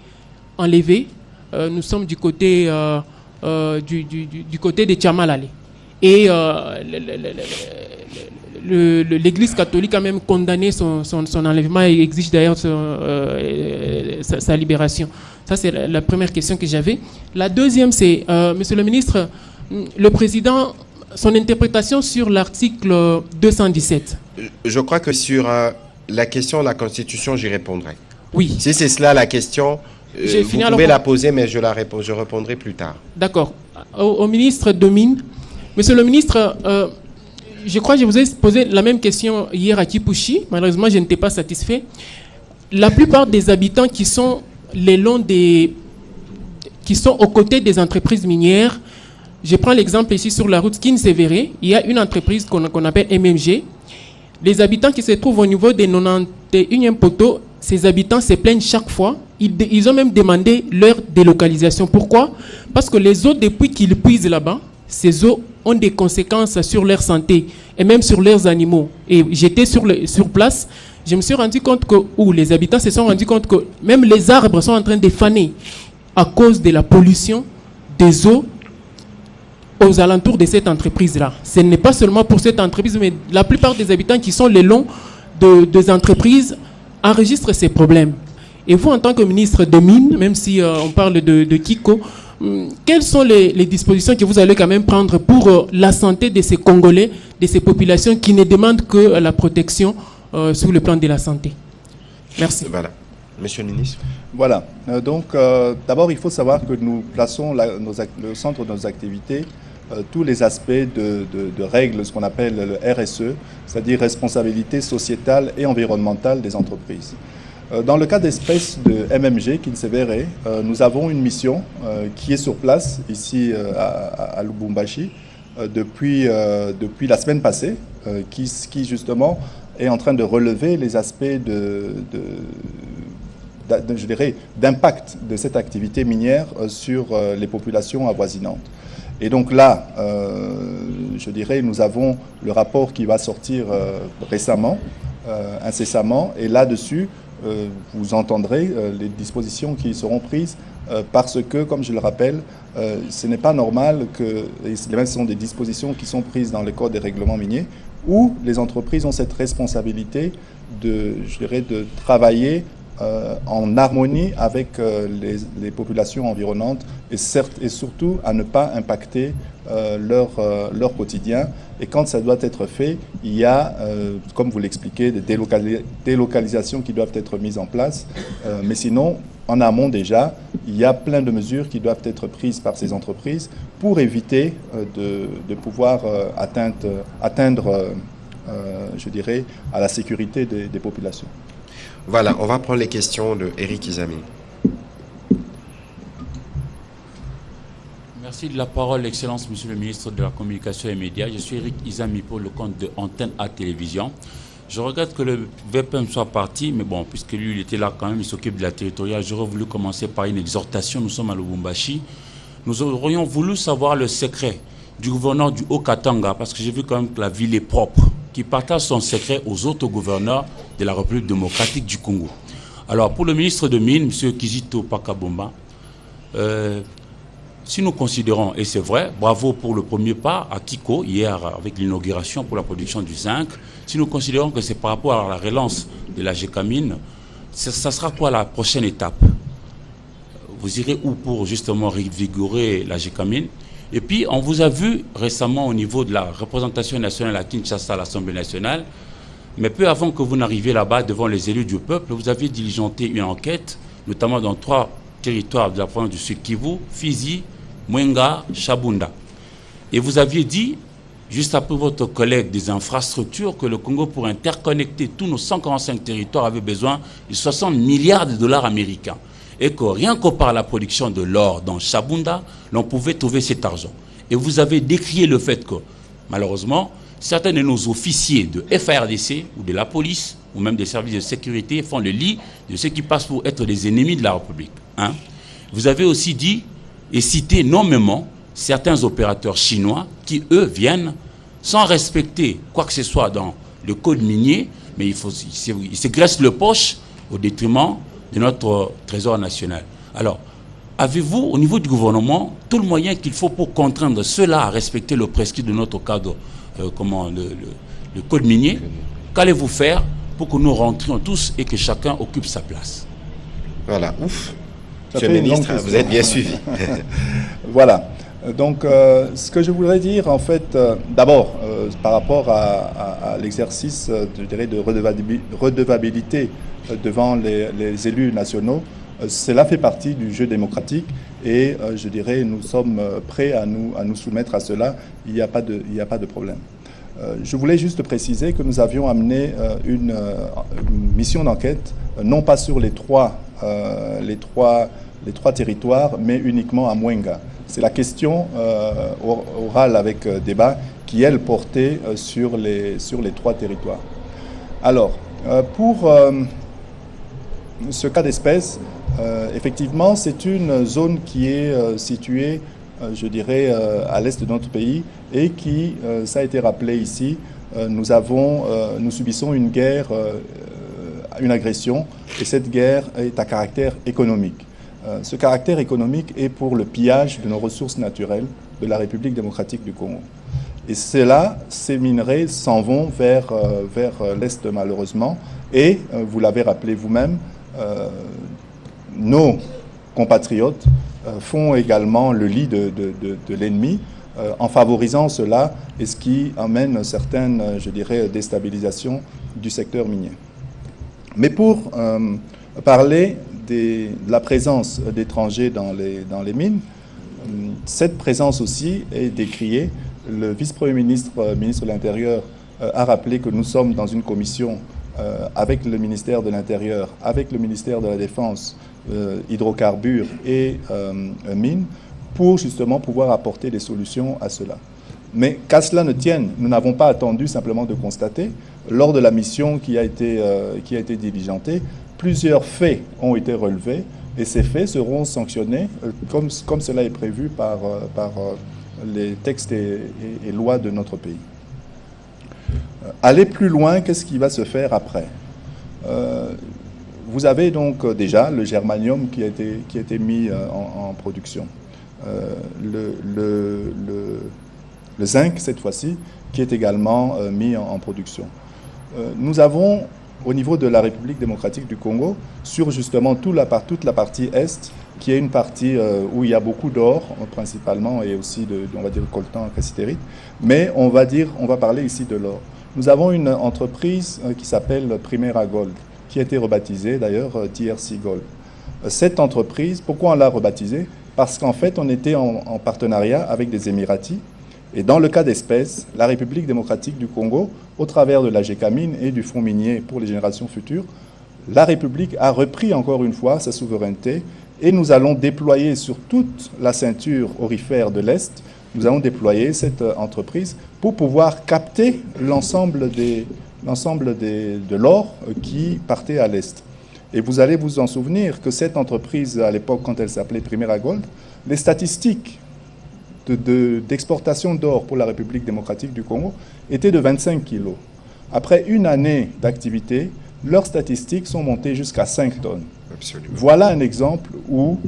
enlevé. Nous sommes du côté, du côté de Tchamalale. Et l'Église catholique a même condamné son enlèvement et exige d'ailleurs sa libération. Ça, c'est la première question que j'avais. La deuxième, c'est, Monsieur le ministre, le président, son interprétation sur l'article 217. Je crois que sur la question de la Constitution, j'y répondrai. Oui. Si c'est cela la question, vous pouvez la poser, mais je répondrai plus tard. D'accord. Au ministre Domine, Monsieur le ministre, je crois que je vous ai posé la même question hier à Kipushi. Malheureusement, je n'étais pas satisfait. La plupart des habitants qui sont qui sont aux côtés des entreprises minières, je prends l'exemple ici sur la route Kin-Sévéré, il y a une entreprise qu'on appelle MMG. Les habitants qui se trouvent au niveau des 91e poteaux, ces habitants se plaignent chaque fois. Ils ont même demandé leur délocalisation. Pourquoi? Parce que les eaux, depuis qu'ils puisent là-bas, ces eaux ont des conséquences sur leur santé et même sur leurs animaux. Et j'étais sur place, je me suis rendu compte que, les habitants se sont rendus compte que même les arbres sont en train de faner à cause de la pollution des eaux aux alentours de cette entreprise-là. Ce n'est pas seulement pour cette entreprise, mais la plupart des habitants qui sont le long des entreprises enregistrent ces problèmes. Et vous, en tant que ministre des Mines, même si on parle de Kiko, quelles sont les dispositions que vous allez quand même prendre pour la santé de ces Congolais, de ces populations qui ne demandent que la protection sur le plan de la santé? Merci. Voilà. Monsieur le ministre. Voilà. D'abord, il faut savoir que nous plaçons le centre de nos activités tous les aspects de règles, ce qu'on appelle le RSE, c'est-à-dire responsabilité sociétale et environnementale des entreprises. Dans le cas d'espèce de MMG, Kinsevere, nous avons une mission qui est sur place, ici à Lubumbashi, depuis la semaine passée, qui justement est en train de relever les aspects je dirais, d'impact de cette activité minière sur les populations avoisinantes. Et donc là, je dirais, nous avons le rapport qui va sortir récemment, incessamment, et là-dessus, vous entendrez les dispositions qui seront prises parce que, comme je le rappelle, ce n'est pas normal que, ce sont des dispositions qui sont prises dans le code des règlements miniers, où les entreprises ont cette responsabilité de travailler en harmonie avec les populations environnantes et surtout à ne pas impacter leur quotidien. Et quand ça doit être fait, il y a, comme vous l'expliquez, des délocalisations qui doivent être mises en place. Mais sinon, en amont déjà, il y a plein de mesures qui doivent être prises par ces entreprises pour éviter de pouvoir atteindre je dirais, à la sécurité des populations. Voilà, on va prendre les questions de Eric Izami. Merci de la parole, Excellence, Monsieur le ministre de la Communication et Médias. Je suis Eric Izami pour le compte de Antenne A Télévision. Je regrette que le VPM soit parti, mais bon, puisque lui, il était là quand même, il s'occupe de la territoriale. J'aurais voulu commencer par une exhortation. Nous sommes à Lubumbashi. Nous aurions voulu savoir le secret du gouverneur du Haut-Katanga, parce que j'ai vu quand même que la ville est propre, qui partage son secret aux autres gouverneurs de la République démocratique du Congo. Alors, pour le ministre de Mines, M. Kizito Pakabomba, si nous considérons, et c'est vrai, bravo pour le premier pas à Kiko, hier avec l'inauguration pour la production du zinc, si nous considérons que c'est par rapport à la relance de la GECAMINE, ça sera quoi la prochaine étape? Vous irez où pour justement revigorer la GECAMINE? Et puis, on vous a vu récemment au niveau de la représentation nationale à Kinshasa, à l'Assemblée nationale, mais peu avant que vous n'arriviez là-bas devant les élus du peuple, vous aviez diligenté une enquête, notamment dans 3 territoires de la province du Sud Kivu, Fizi, Mwenga, Chabunda. Et vous aviez dit, juste après votre collègue des infrastructures, que le Congo, pour interconnecter tous nos 145 territoires, avait besoin de 60 milliards de dollars américains. Et que rien que par la production de l'or dans Chabunda, l'on pouvait trouver cet argent. Et vous avez décrié le fait que, malheureusement, certains de nos officiers de FARDC ou de la police, ou même des services de sécurité, font le lit de ceux qui passent pour être des ennemis de la République. Hein? Vous avez aussi dit et cité nommément certains opérateurs chinois qui, eux, viennent sans respecter quoi que ce soit dans le code minier, mais ils se graissent le poche au détriment de notre trésor national. Alors, avez-vous, au niveau du gouvernement, tout le moyen qu'il faut pour contraindre ceux-là à respecter le prescrit de notre cadre, le code minier? Qu'allez-vous faire pour que nous rentrions tous et que chacun occupe sa place? Voilà, ouf. Monsieur le ministre, vous êtes bien suivi. Voilà. Donc, ce que je voudrais dire, en fait, d'abord, par rapport à l'exercice, je dirais, de redevabilité devant les élus nationaux, cela fait partie du jeu démocratique et je dirais nous sommes prêts à nous soumettre à cela. Il n'y a pas de problème. Je voulais juste préciser que nous avions amené une mission d'enquête, non pas sur les trois territoires, mais uniquement à Mwenga. C'est la question orale avec débat qui, elle, portait sur les 3 territoires. Alors, pour ce cas d'espèce, effectivement, c'est une zone qui est située, je dirais, à l'est de notre pays et qui, ça a été rappelé ici, nous subissons une guerre, une agression, et cette guerre est à caractère économique. Ce caractère économique est pour le pillage de nos ressources naturelles de la République démocratique du Congo. Et ces minerais s'en vont vers l'est malheureusement, et vous l'avez rappelé vous-même, nos compatriotes font également le lit de l'ennemi en favorisant cela, et ce qui amène certaines, je dirais, déstabilisations du secteur minier. Mais pour parler de la présence d'étrangers dans les mines, cette présence aussi est décriée. Le vice-premier ministre, ministre de l'Intérieur, a rappelé que nous sommes dans une commission avec le ministère de l'Intérieur, avec le ministère de la Défense, hydrocarbures et mines, pour justement pouvoir apporter des solutions à cela. Mais qu'à cela ne tienne, nous n'avons pas attendu simplement de constater. Lors de la mission qui a été diligentée, plusieurs faits ont été relevés, et ces faits seront sanctionnés comme cela est prévu par les textes et lois de notre pays. Aller plus loin, qu'est-ce qui va se faire après? Vous avez donc déjà le germanium qui a été mis en production. Le zinc, cette fois-ci, qui est également mis en production. Nous avons, au niveau de la République démocratique du Congo, sur justement toute la partie Est, qui est une partie où il y a beaucoup d'or, principalement, et aussi on va dire, coltan, cassitérite, mais on va parler ici de l'or. Nous avons une entreprise qui s'appelle Primera Gold, qui a été rebaptisée d'ailleurs TRC Gold. Cette entreprise, pourquoi on l'a rebaptisée? Parce qu'en fait, on était en partenariat avec des Émiratis. Et dans le cas d'espèce, la République démocratique du Congo, au travers de la GECAMINE et du Fonds minier pour les générations futures, la République a repris encore une fois sa souveraineté, et nous allons déployer sur toute la ceinture aurifère de l'Est, nous allons déployer cette entreprise pour pouvoir capter l'ensemble de l'or qui partait à l'Est. Et vous allez vous en souvenir que cette entreprise, à l'époque, quand elle s'appelait Primera Gold, les statistiques d'exportation d'or pour la République démocratique du Congo étaient de 25 kilos. Après une année d'activité, leurs statistiques sont montées jusqu'à 5 tonnes. Absolument. Voilà un exemple où,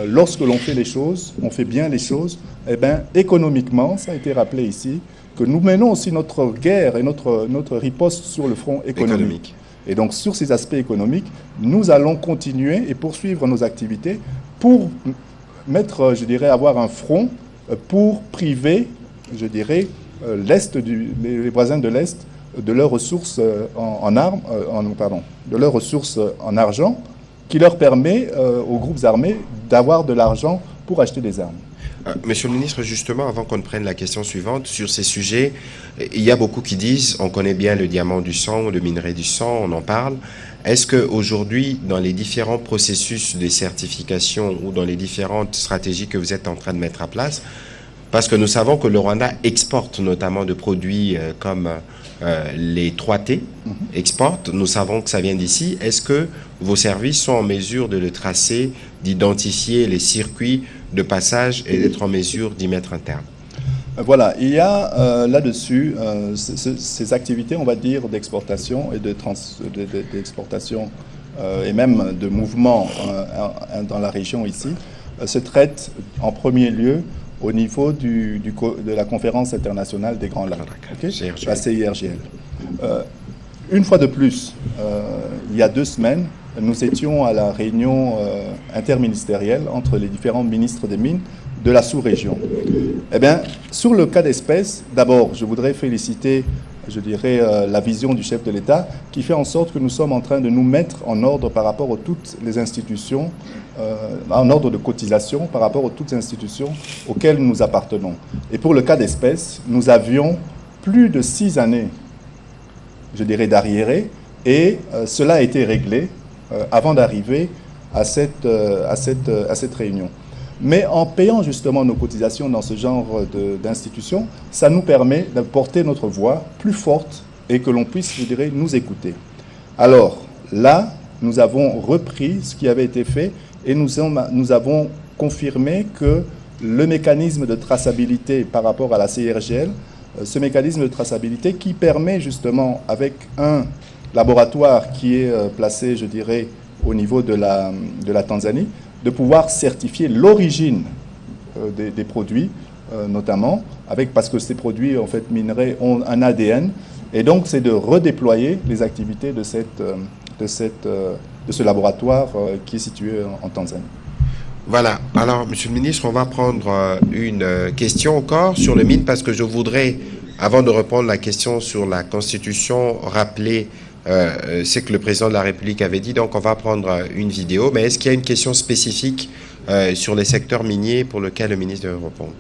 lorsque l'on fait les choses, on fait bien les choses, eh bien, économiquement, ça a été rappelé ici, que nous menons aussi notre guerre et notre riposte sur le front économique. Et donc, sur ces aspects économiques, nous allons continuer et poursuivre nos activités pour mettre, je dirais, avoir un front pour priver, je dirais, les voisins de l'Est de leurs ressources de leurs ressources en argent, qui leur permet aux groupes armés d'avoir de l'argent pour acheter des armes. Monsieur le ministre, justement, avant qu'on ne prenne la question suivante, sur ces sujets, il y a beaucoup qui disent, on connaît bien le diamant du sang, le minerai du sang, on en parle. Est-ce qu'aujourd'hui, dans les différents processus de certification ou dans les différentes stratégies que vous êtes en train de mettre en place, parce que nous savons que le Rwanda exporte notamment de produits comme les 3T, exporte, nous savons que ça vient d'ici. Est-ce que vos services sont en mesure de le tracer, d'identifier les circuits de passage et d'être en mesure d'y mettre un terme? Voilà, il y a là-dessus ces activités, on va dire, d'exportation et d'exportation et même de mouvement dans la région ici, se traitent en premier lieu au niveau de la conférence internationale des Grands Lacs, la CIRGL. Une fois de plus, il y a 2 semaines, nous étions à la réunion interministérielle entre les différents ministres des Mines de la sous-région. Eh bien, sur le cas d'espèce, d'abord, je voudrais féliciter, je dirais, la vision du chef de l'État qui fait en sorte que nous sommes en train de nous mettre en ordre par rapport à toutes les institutions, en ordre de cotisation par rapport à toutes les institutions auxquelles nous appartenons. Et pour le cas d'espèce, nous avions plus de 6 années, je dirais, d'arriérés, et cela a été réglé avant d'arriver à cette réunion. Mais en payant justement nos cotisations dans ce genre d'institutions, ça nous permet de porter notre voix plus forte et que l'on puisse, je dirais, nous écouter. Alors là, nous avons repris ce qui avait été fait et nous avons confirmé que le mécanisme de traçabilité par rapport à la CIRGL, ce mécanisme de traçabilité qui permet justement, avec un laboratoire qui est placé, je dirais, au niveau de la Tanzanie, de pouvoir certifier l'origine des produits, notamment, parce que ces produits, en fait, minerais, ont un ADN, et donc c'est de redéployer les activités de cette ce laboratoire qui est situé en Tanzanie. Voilà. Alors, Monsieur le Ministre, on va prendre une question encore sur le mine parce que je voudrais, avant de répondre à la question sur la Constitution, rappeler ce que le Président de la République avait dit. Donc, on va prendre une vidéo. Mais est-ce qu'il y a une question spécifique sur les secteurs miniers pour lequel le ministre devait répondre?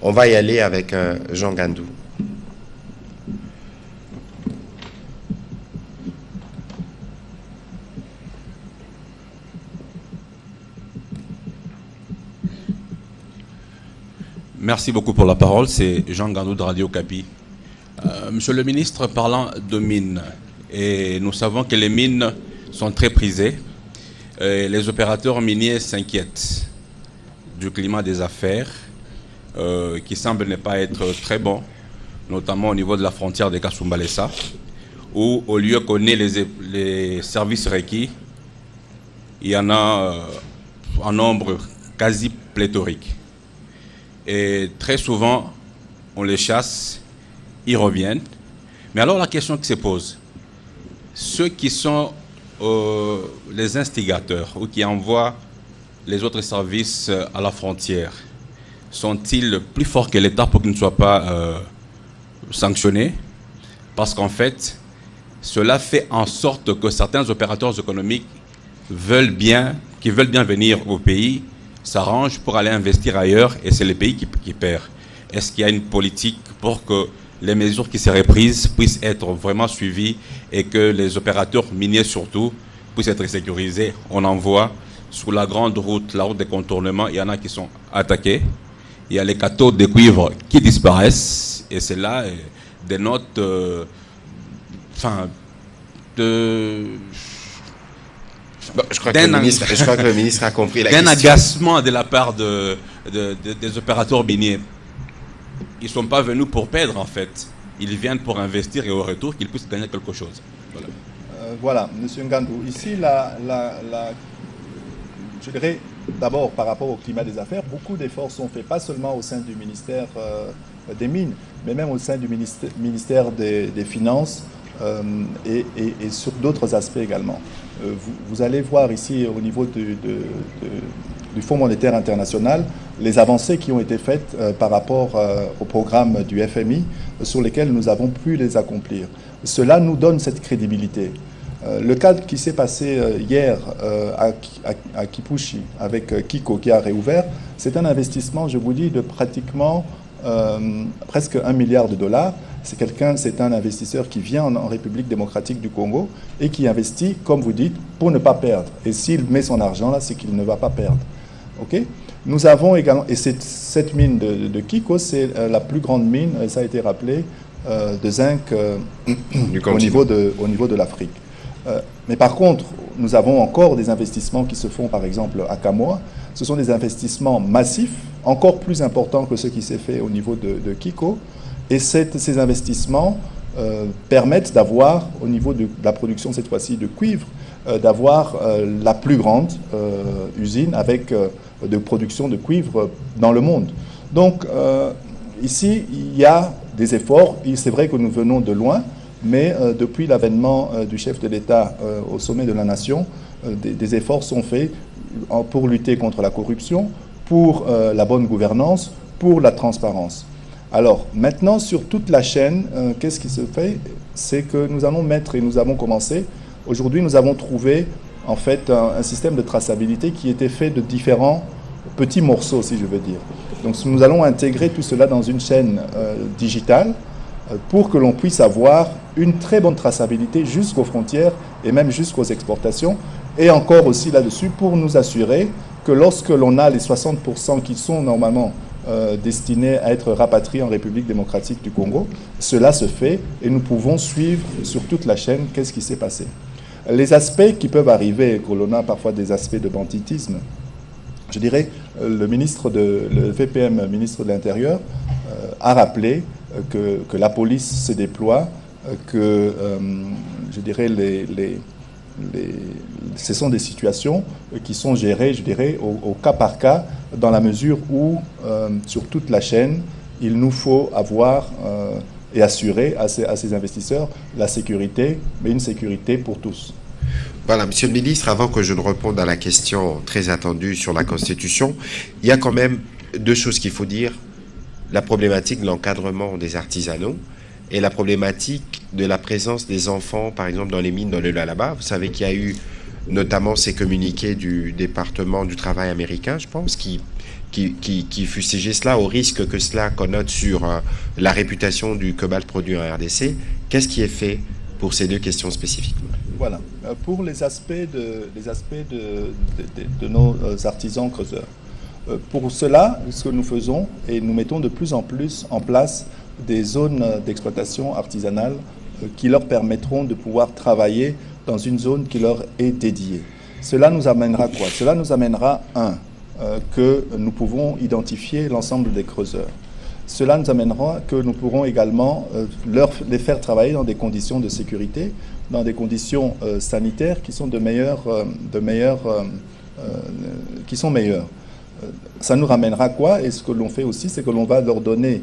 On va y aller avec Jean Gandou. Merci beaucoup pour la parole. C'est Jean Gandou de Radio Kapi. Monsieur le ministre, parlant de mines, et nous savons que les mines sont très prisées. Les opérateurs miniers s'inquiètent du climat des affaires qui semble ne pas être très bon, notamment au niveau de la frontière de Kasumbalesa, où au lieu qu'on ait les services requis, il y en a un nombre quasi pléthorique. Et très souvent, on les chasse, ils reviennent. Mais alors la question qui se pose, ceux qui sont les instigateurs ou qui envoient les autres services à la frontière, sont-ils plus forts que l'État pour qu'ils ne soient pas sanctionnés? Parce qu'en fait, cela fait en sorte que certains opérateurs économiques qui veulent bien venir au pays s'arrangent pour aller investir ailleurs et c'est le pays qui perd. Est-ce qu'il y a une politique pour que les mesures qui seraient prises puissent être vraiment suivies et que les opérateurs miniers surtout puissent être sécurisés? On en voit sur la grande route, la route des contournements, il y en a qui sont attaqués. Il y a les cathodes de cuivre qui disparaissent et c'est là des notes je crois que le ministre a compris la question. D'un agacement de la part des opérateurs miniers. Ils ne sont pas venus pour perdre en fait. Ils viennent pour investir et au retour qu'ils puissent gagner quelque chose. Voilà. Voilà, M. Ngandou. Ici, je dirais d'abord par rapport au climat des affaires, beaucoup d'efforts sont faits, pas seulement au sein du ministère des Mines, mais même au sein du ministère des Finances et sur d'autres aspects également. Vous allez voir ici au niveau du Fonds monétaire international les avancées qui ont été faites par rapport au programme du FMI sur lesquels nous avons pu les accomplir. Cela nous donne cette crédibilité. Le cas qui s'est passé hier à Kipushi avec Kiko qui a réouvert, c'est un investissement, je vous dis, de pratiquement presque $1 milliard. C'est un investisseur qui vient en République démocratique du Congo et qui investit, comme vous dites, pour ne pas perdre. Et s'il met son argent là, c'est qu'il ne va pas perdre. Ok ? Nous avons également, et cette mine de Kiko, c'est la plus grande mine, ça a été rappelé, de zinc au niveau de l'Afrique. Mais par contre, nous avons encore des investissements qui se font, par exemple, à Kamoa. Ce sont des investissements massifs, encore plus importants que ce qui s'est fait au niveau de Kiko. Et ces investissements permettent d'avoir, au niveau de la production cette fois-ci de cuivre, d'avoir la plus grande usine avec de production de cuivre dans le monde. Donc, ici, il y a des efforts. C'est vrai que nous venons de loin, mais depuis l'avènement du chef de l'État au sommet de la nation, des efforts sont faits pour lutter contre la corruption, pour la bonne gouvernance, pour la transparence. Alors, maintenant, sur toute la chaîne, qu'est-ce qui se fait? C'est que nous allons mettre, et nous avons commencé, aujourd'hui, nous avons trouvé, en fait, un système de traçabilité qui était fait de différents petits morceaux, si je veux dire. Donc, nous allons intégrer tout cela dans une chaîne digitale pour que l'on puisse avoir une très bonne traçabilité jusqu'aux frontières et même jusqu'aux exportations. Et encore aussi là-dessus, pour nous assurer que lorsque l'on a les 60% qui sont normalement destinés à être rapatriés en République démocratique du Congo, cela se fait et nous pouvons suivre sur toute la chaîne qu'est-ce qui s'est passé. Les aspects qui peuvent arriver, que l'on a parfois des aspects de banditisme, je dirais, le VPM, ministre de l'Intérieur, a rappelé que la police se déploie, que, je dirais, ce sont des situations qui sont gérées, je dirais, au cas par cas, dans la mesure où, sur toute la chaîne, il nous faut avoir et assurer à ces investisseurs la sécurité, mais une sécurité pour tous. Voilà, Monsieur le Ministre, avant que je ne réponde à la question très attendue sur la Constitution, il y a quand même deux choses qu'il faut dire. La problématique de l'encadrement des artisanaux et la problématique de la présence des enfants, par exemple, dans les mines, dans le Lualaba. Vous savez qu'il y a eu notamment ces communiqués du département du travail américain, je pense, qui fustigeait cela au risque que cela connote sur la réputation du cobalt produit en RDC. Qu'est-ce qui est fait pour ces deux questions spécifiquement? Voilà. Pour les aspects de nos artisans creuseurs. Pour cela, ce que nous faisons, et nous mettons de plus en plus en place des zones d'exploitation artisanale qui leur permettront de pouvoir travailler dans une zone qui leur est dédiée. Cela nous amènera quoi? Cela nous amènera, que nous pouvons identifier l'ensemble des creuseurs. Cela nous amènera que nous pourrons également les faire travailler dans des conditions de sécurité, dans des conditions sanitaires qui sont meilleures. Ça nous ramènera quoi? Et ce que l'on fait aussi, c'est que l'on va leur donner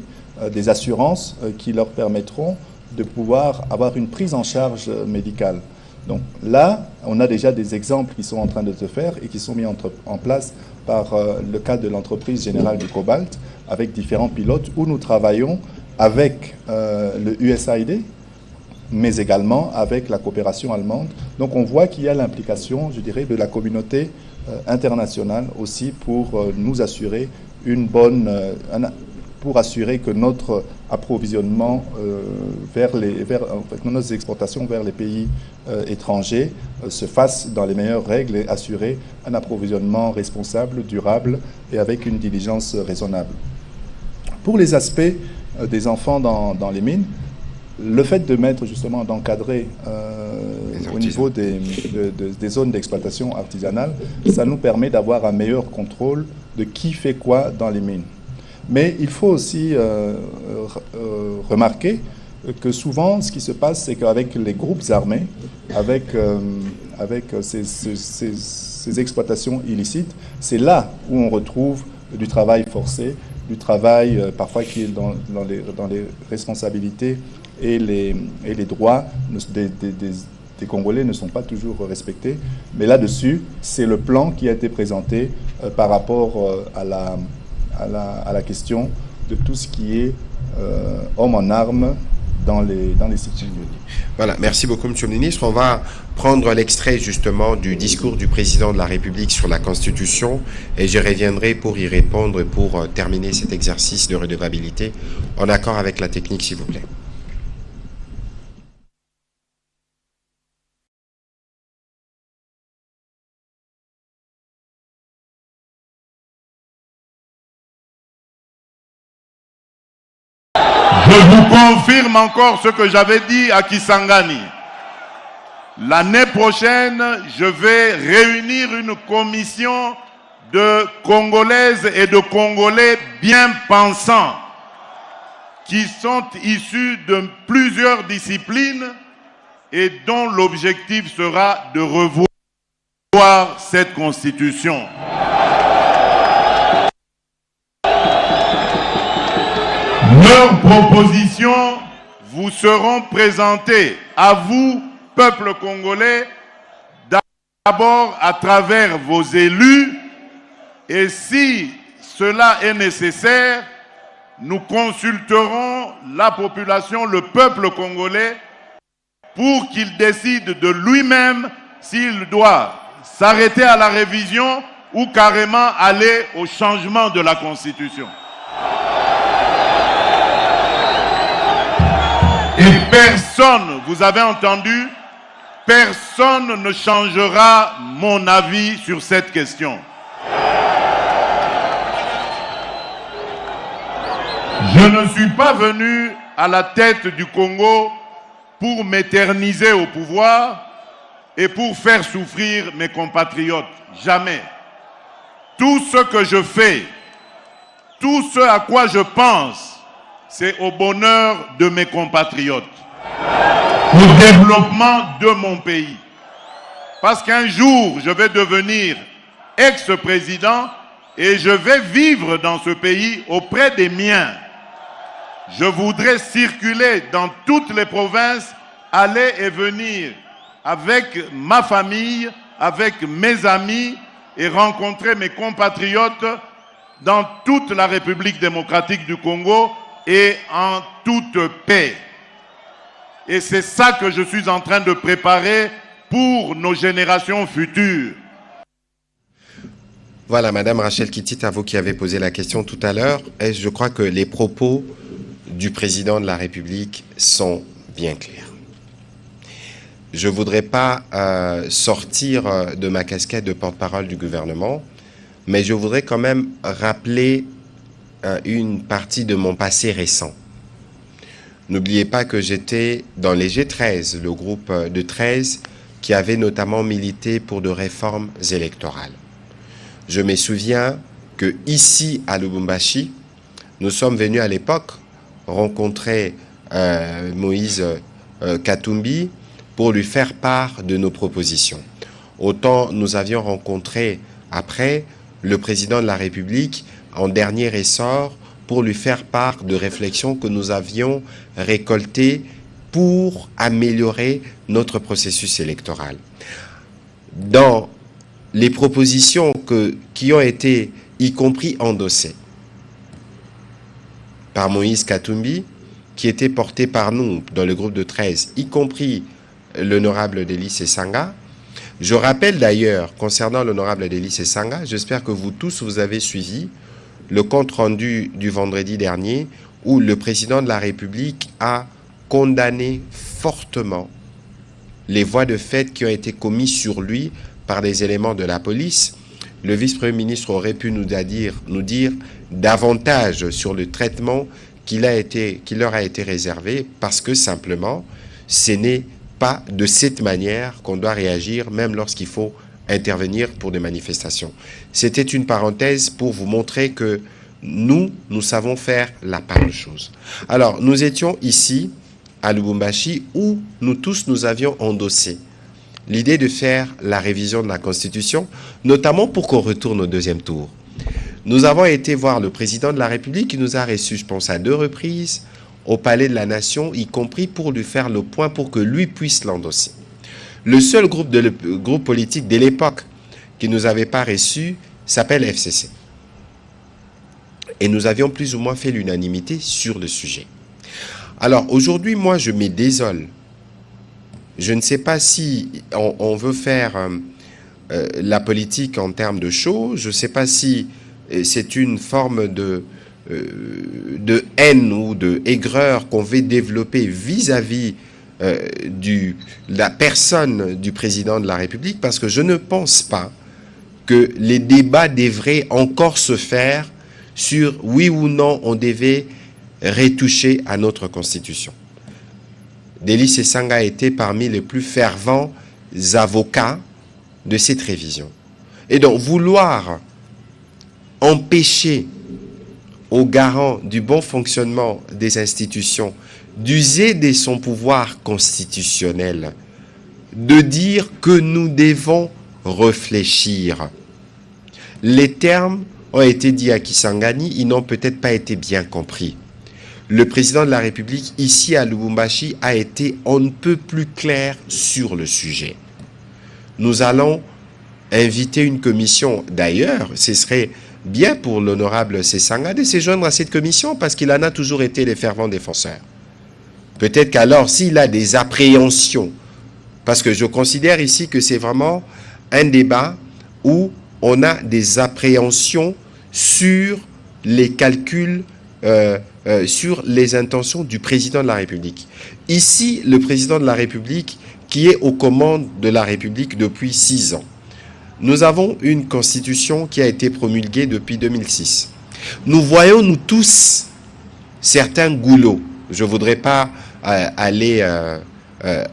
des assurances qui leur permettront de pouvoir avoir une prise en charge médicale. Donc là, on a déjà des exemples qui sont en train de se faire et qui sont mis en place par le cadre de l'entreprise générale du cobalt, avec différents pilotes, où nous travaillons avec le USAID, mais également avec la coopération allemande. Donc on voit qu'il y a l'implication, je dirais, de la communauté internationale aussi pour nous assurer pour assurer que notre approvisionnement nos exportations vers les pays étrangers se fasse dans les meilleures règles et assurer un approvisionnement responsable, durable et avec une diligence raisonnable. Pour les aspects des enfants dans les mines, le fait de mettre justement, d'encadrer au niveau des zones d'exploitation artisanale, ça nous permet d'avoir un meilleur contrôle de qui fait quoi dans les mines. Mais il faut aussi remarquer que souvent, ce qui se passe, c'est qu'avec les groupes armés, avec ces exploitations illicites, c'est là où on retrouve du travail forcé, du travail parfois qui est dans les responsabilités et les droits des Congolais ne sont pas toujours respectés. Mais là-dessus, c'est le plan qui a été présenté par rapport à la question de tout ce qui est hommes en armes dans les sites. Voilà, merci beaucoup, Monsieur le Ministre. On va prendre l'extrait justement du discours du Président de la République sur la Constitution et je reviendrai pour y répondre et pour terminer cet exercice de redevabilité en accord avec la technique, s'il vous plaît. Je vous confirme encore ce que j'avais dit à Kisangani. L'année prochaine, je vais réunir une commission de Congolaises et de Congolais bien pensants qui sont issus de plusieurs disciplines et dont l'objectif sera de revoir cette constitution. Leurs propositions vous seront présentées à vous, peuple congolais, d'abord à travers vos élus, et si cela est nécessaire, nous consulterons la population, le peuple congolais, pour qu'il décide de lui-même s'il doit s'arrêter à la révision ou carrément aller au changement de la Constitution. Et personne, vous avez entendu, personne ne changera mon avis sur cette question. Je ne suis pas venu à la tête du Congo pour m'éterniser au pouvoir et pour faire souffrir mes compatriotes. Jamais. Tout ce que je fais, tout ce à quoi je pense, c'est au bonheur de mes compatriotes, au développement de mon pays. Parce qu'un jour, je vais devenir ex-président et je vais vivre dans ce pays auprès des miens. Je voudrais circuler dans toutes les provinces, aller et venir avec ma famille, avec mes amis et rencontrer mes compatriotes dans toute la République démocratique du Congo et en toute paix. Et c'est ça que je suis en train de préparer pour nos générations futures. Voilà, Madame Rachel Kittit, à vous qui avez posé la question tout à l'heure, et je crois que les propos du président de la République sont bien clairs. Je ne voudrais pas sortir de ma casquette de porte-parole du gouvernement, mais je voudrais quand même rappeler une partie de mon passé récent. N'oubliez pas que j'étais dans les G13, le groupe de 13 qui avait notamment milité pour de réformes électorales. Je me souviens que ici à Lubumbashi, nous sommes venus à l'époque rencontrer Moïse Katumbi pour lui faire part de nos propositions. Autant nous avions rencontré après le président de la République en dernier ressort pour lui faire part de réflexions que nous avions récoltées pour améliorer notre processus électoral. Dans les propositions qui ont été, y compris endossées par Moïse Katumbi, qui étaient portées par nous dans le groupe de 13, y compris l'honorable Delis Esanga. Je rappelle d'ailleurs, concernant l'honorable Delis Esanga, j'espère que vous tous, vous avez suivi le compte rendu du vendredi dernier où le président de la République a condamné fortement les voies de fait qui ont été commises sur lui par des éléments de la police. Le vice-premier ministre aurait pu nous dire davantage sur le traitement qui leur a été réservé, parce que simplement, ce n'est pas de cette manière qu'on doit réagir, même lorsqu'il faut intervenir pour des manifestations. C'était une parenthèse pour vous montrer que nous savons faire la part de choses. Alors, nous étions ici, à Lubumbashi, où nous tous, nous avions endossé l'idée de faire la révision de la Constitution, notamment pour qu'on retourne au deuxième tour. Nous avons été voir le président de la République qui nous a reçus, je pense, à 2 reprises au Palais de la Nation, y compris pour lui faire le point pour que lui puisse l'endosser. Le seul groupe politique de l'époque qui ne nous avait pas reçus s'appelle FCC. Et nous avions plus ou moins fait l'unanimité sur le sujet. Alors aujourd'hui, moi, je me désole. Je ne sais pas si on veut faire la politique en termes de choses. Je ne sais pas si c'est une forme de haine ou de aigreur qu'on veut développer vis-à-vis de la personne du président de la République, parce que je ne pense pas que les débats devraient encore se faire sur oui ou non on devait retoucher à notre Constitution. Delis Esanga était parmi les plus fervents avocats de cette révision. Et donc, vouloir empêcher aux garants du bon fonctionnement des institutions d'user de son pouvoir constitutionnel, de dire que nous devons réfléchir. Les termes ont été dits à Kisangani, ils n'ont peut-être pas été bien compris. Le président de la République, ici à Lubumbashi, a été on ne peut plus clair sur le sujet. Nous allons inviter une commission. D'ailleurs, ce serait bien pour l'honorable Sesanga de se joindre à cette commission, parce qu'il en a toujours été les fervents défenseurs. Peut-être qu'alors, s'il a des appréhensions, parce que je considère ici que c'est vraiment un débat où on a des appréhensions sur les calculs, sur les intentions du président de la République. Ici, le président de la République, qui est aux commandes de la République depuis 6 ans. Nous avons une constitution qui a été promulguée depuis 2006. Nous voyons, nous tous, certains goulots. Je ne voudrais pas aller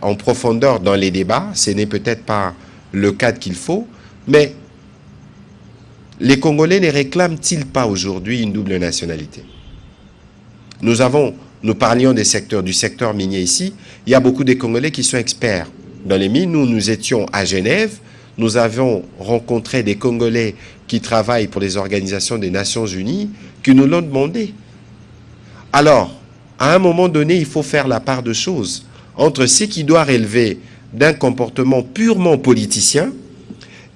en profondeur dans les débats, ce n'est peut-être pas le cadre qu'il faut, mais les Congolais ne réclament-ils pas aujourd'hui une double nationalité? Nous parlions du secteur minier ici. Il y a beaucoup de Congolais qui sont experts dans les mines. Nous étions à Genève. Nous avons rencontré des Congolais qui travaillent pour les organisations des Nations Unies qui nous l'ont demandé. Alors, à un moment donné, il faut faire la part de choses entre ce qui doit relever d'un comportement purement politicien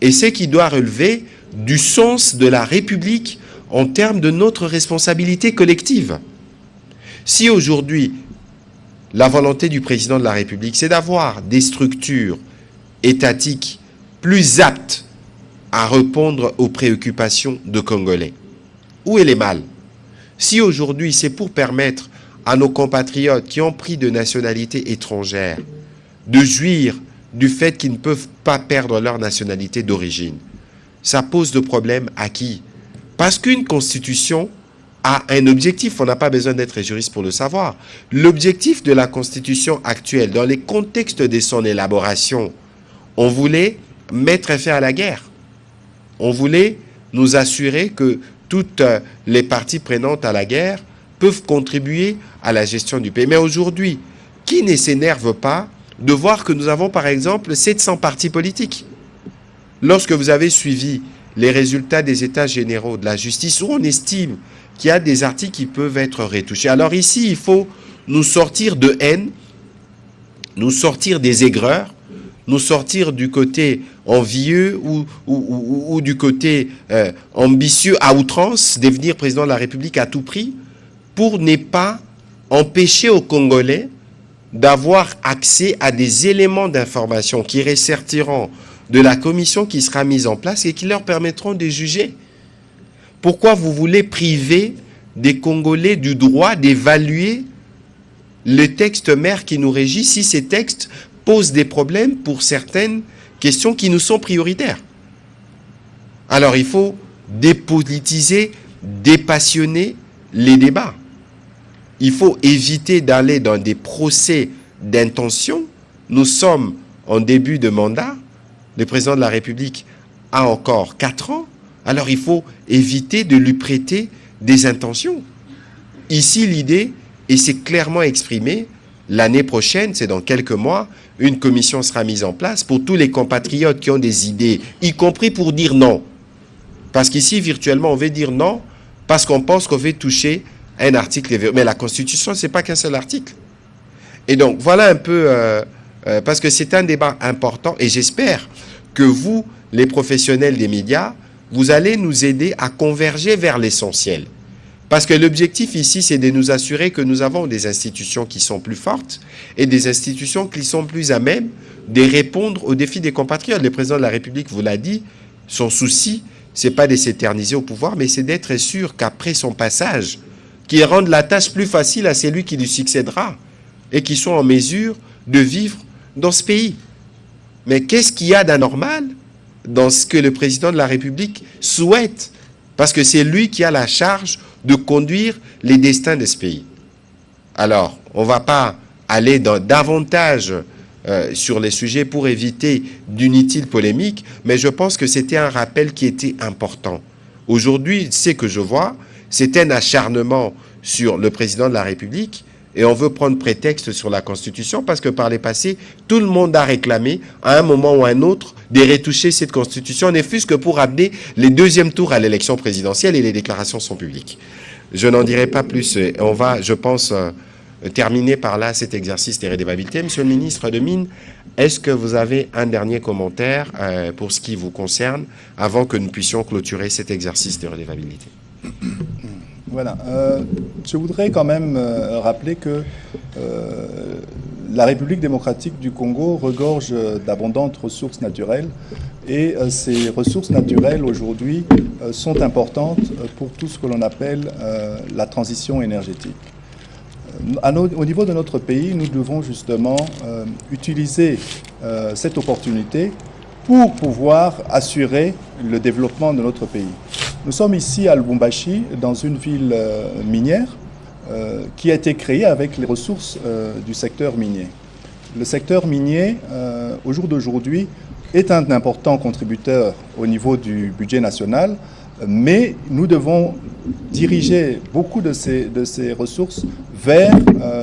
et c'est qui doit relever du sens de la République en termes de notre responsabilité collective. Si aujourd'hui, la volonté du président de la République, c'est d'avoir des structures étatiques plus aptes à répondre aux préoccupations de Congolais, où est le mal? Si aujourd'hui, c'est pour permettre à nos compatriotes qui ont pris de nationalité étrangère de jouir du fait qu'ils ne peuvent pas perdre leur nationalité d'origine, ça pose de problème à qui? Parce qu'une constitution a un objectif, on n'a pas besoin d'être juriste pour le savoir. L'objectif de la constitution actuelle, dans les contextes de son élaboration, on voulait mettre fin à la guerre. On voulait nous assurer que toutes les parties prenantes à la guerre peuvent contribuer à la gestion du pays. Mais aujourd'hui, qui ne s'énerve pas de voir que nous avons par exemple 700 partis politiques? Lorsque vous avez suivi les résultats des états généraux de la justice, où on estime qu'il y a des articles qui peuvent être retouchés. Alors ici, il faut nous sortir de haine, nous sortir des aigreurs, nous sortir du côté envieux ou du côté ambitieux à outrance, devenir président de la République à tout prix, pour ne pas empêcher aux Congolais d'avoir accès à des éléments d'information qui ressortiront de la commission qui sera mise en place et qui leur permettront de juger. Pourquoi vous voulez priver des Congolais du droit d'évaluer le texte mère qui nous régit si ces textes posent des problèmes pour certaines questions qui nous sont prioritaires? Alors il faut dépolitiser, dépassionner les débats. Il faut éviter d'aller dans des procès d'intention. Nous sommes en début de mandat. Le président de la République a encore 4 ans. Alors il faut éviter de lui prêter des intentions. Ici, l'idée, et c'est clairement exprimé, l'année prochaine, c'est dans quelques mois, une commission sera mise en place pour tous les compatriotes qui ont des idées, y compris pour dire non. Parce qu'ici, virtuellement, on veut dire non parce qu'on pense qu'on veut toucher un article. Mais la Constitution, ce n'est pas qu'un seul article. Et donc, voilà un peu, parce que c'est un débat important et j'espère que vous, les professionnels des médias, vous allez nous aider à converger vers l'essentiel. Parce que l'objectif ici, c'est de nous assurer que nous avons des institutions qui sont plus fortes et des institutions qui sont plus à même de répondre aux défis des compatriotes. Le président de la République vous l'a dit, son souci, ce n'est pas de s'éterniser au pouvoir, mais c'est d'être sûr qu'après son passage, qu'il rende la tâche plus facile à celui qui lui succédera et qui sont en mesure de vivre dans ce pays. Mais qu'est-ce qu'il y a d'anormal dans ce que le président de la République souhaite? Parce que c'est lui qui a la charge de conduire les destins de ce pays. Alors, on ne va pas aller davantage sur les sujets pour éviter d'inutiles polémiques, mais je pense que c'était un rappel qui était important. Aujourd'hui, ce que je vois, c'est un acharnement sur le président de la République et on veut prendre prétexte sur la Constitution parce que par les passés, tout le monde a réclamé à un moment ou à un autre de retoucher cette Constitution, ne fût-ce que pour amener les deuxièmes tours à l'élection présidentielle et les déclarations sont publiques. Je n'en dirai pas plus. On va, je pense, terminer par là cet exercice de redevabilité. Monsieur le ministre de Mines, est-ce que vous avez un dernier commentaire pour ce qui vous concerne avant que nous puissions clôturer cet exercice de redevabilité? Voilà. Je voudrais quand même rappeler que la République démocratique du Congo regorge d'abondantes ressources naturelles et ces ressources naturelles aujourd'hui sont importantes pour tout ce que l'on appelle la transition énergétique. Au niveau de notre pays, nous devons justement utiliser cette opportunité pour pouvoir assurer le développement de notre pays. Nous sommes ici à Lubumbashi, dans une ville minière qui a été créée avec les ressources du secteur minier. Le secteur minier, au jour d'aujourd'hui, est un important contributeur au niveau du budget national, mais nous devons diriger beaucoup de ces ressources vers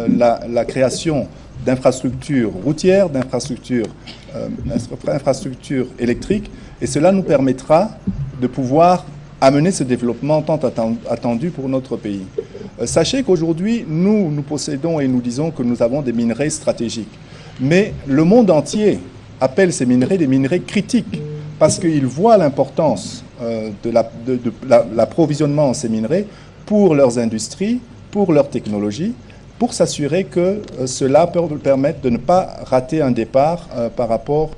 la création d'infrastructures routières, d'infrastructures électriques, et cela nous permettra de pouvoir amener ce développement tant attendu pour notre pays. Sachez qu'aujourd'hui, nous possédons et nous disons que nous avons des minerais stratégiques. Mais le monde entier appelle ces minerais des minerais critiques parce qu'ils voient l'importance de l'approvisionnement en ces minerais pour leurs industries, pour leurs technologies, pour s'assurer que cela peut permettre de ne pas rater un départ par rapport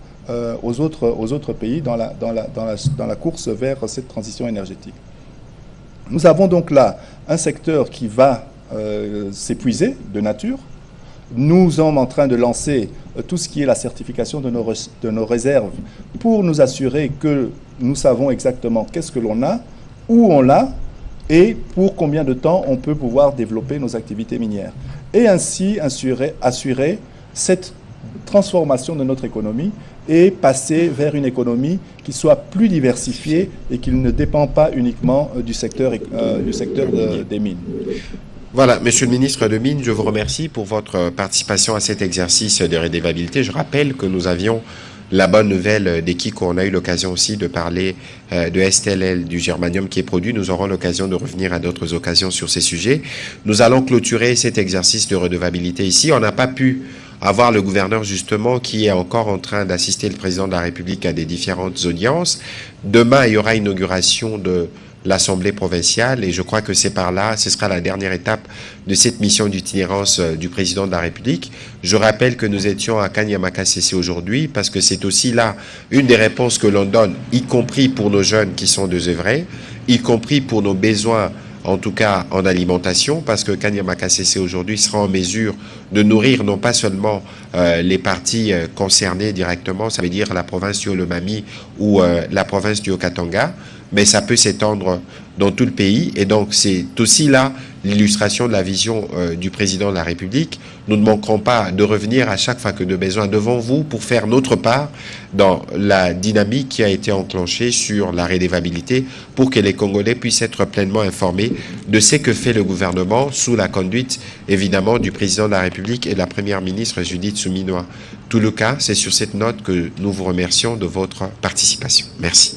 aux autres pays dans la course vers cette transition énergétique. Nous avons donc là un secteur qui va s'épuiser de nature. Nous sommes en train de lancer tout ce qui est la certification de nos réserves pour nous assurer que nous savons exactement qu'est-ce que l'on a, où on l'a et pour combien de temps on peut pouvoir développer nos activités minières. Et ainsi assurer cette transformation de notre économie et passer vers une économie qui soit plus diversifiée et qui ne dépend pas uniquement du secteur des mines. Voilà, Monsieur le ministre de Mines, je vous remercie pour votre participation à cet exercice de redevabilité. Je rappelle que nous avions la bonne nouvelle des Kiko. On a eu l'occasion aussi de parler de STLL, du germanium qui est produit. Nous aurons l'occasion de revenir à d'autres occasions sur ces sujets. Nous allons clôturer cet exercice de redevabilité ici. On n'a pas pu avoir le gouverneur justement qui est encore en train d'assister le président de la République à des différentes audiences. Demain, il y aura inauguration de l'Assemblée provinciale et je crois que c'est par là, ce sera la dernière étape de cette mission d'itinérance du président de la République. Je rappelle que nous étions à Kanyamakasese aujourd'hui parce que c'est aussi là une des réponses que l'on donne, y compris pour nos jeunes qui sont désœuvrés, y compris pour nos besoins en tout cas en alimentation, parce que Kanyamakasese aujourd'hui sera en mesure de nourrir non pas seulement les parties concernées directement, ça veut dire la province du Olomami ou la province du Haut-Katanga, mais ça peut s'étendre dans tout le pays. Et donc, c'est aussi là l'illustration de la vision du président de la République. Nous ne manquerons pas de revenir à chaque fois que de besoin devant vous pour faire notre part dans la dynamique qui a été enclenchée sur la redevabilité pour que les Congolais puissent être pleinement informés de ce que fait le gouvernement sous la conduite, évidemment, du président de la République et de la première ministre Judith Suminwa. Tout le cas, c'est sur cette note que nous vous remercions de votre participation. Merci.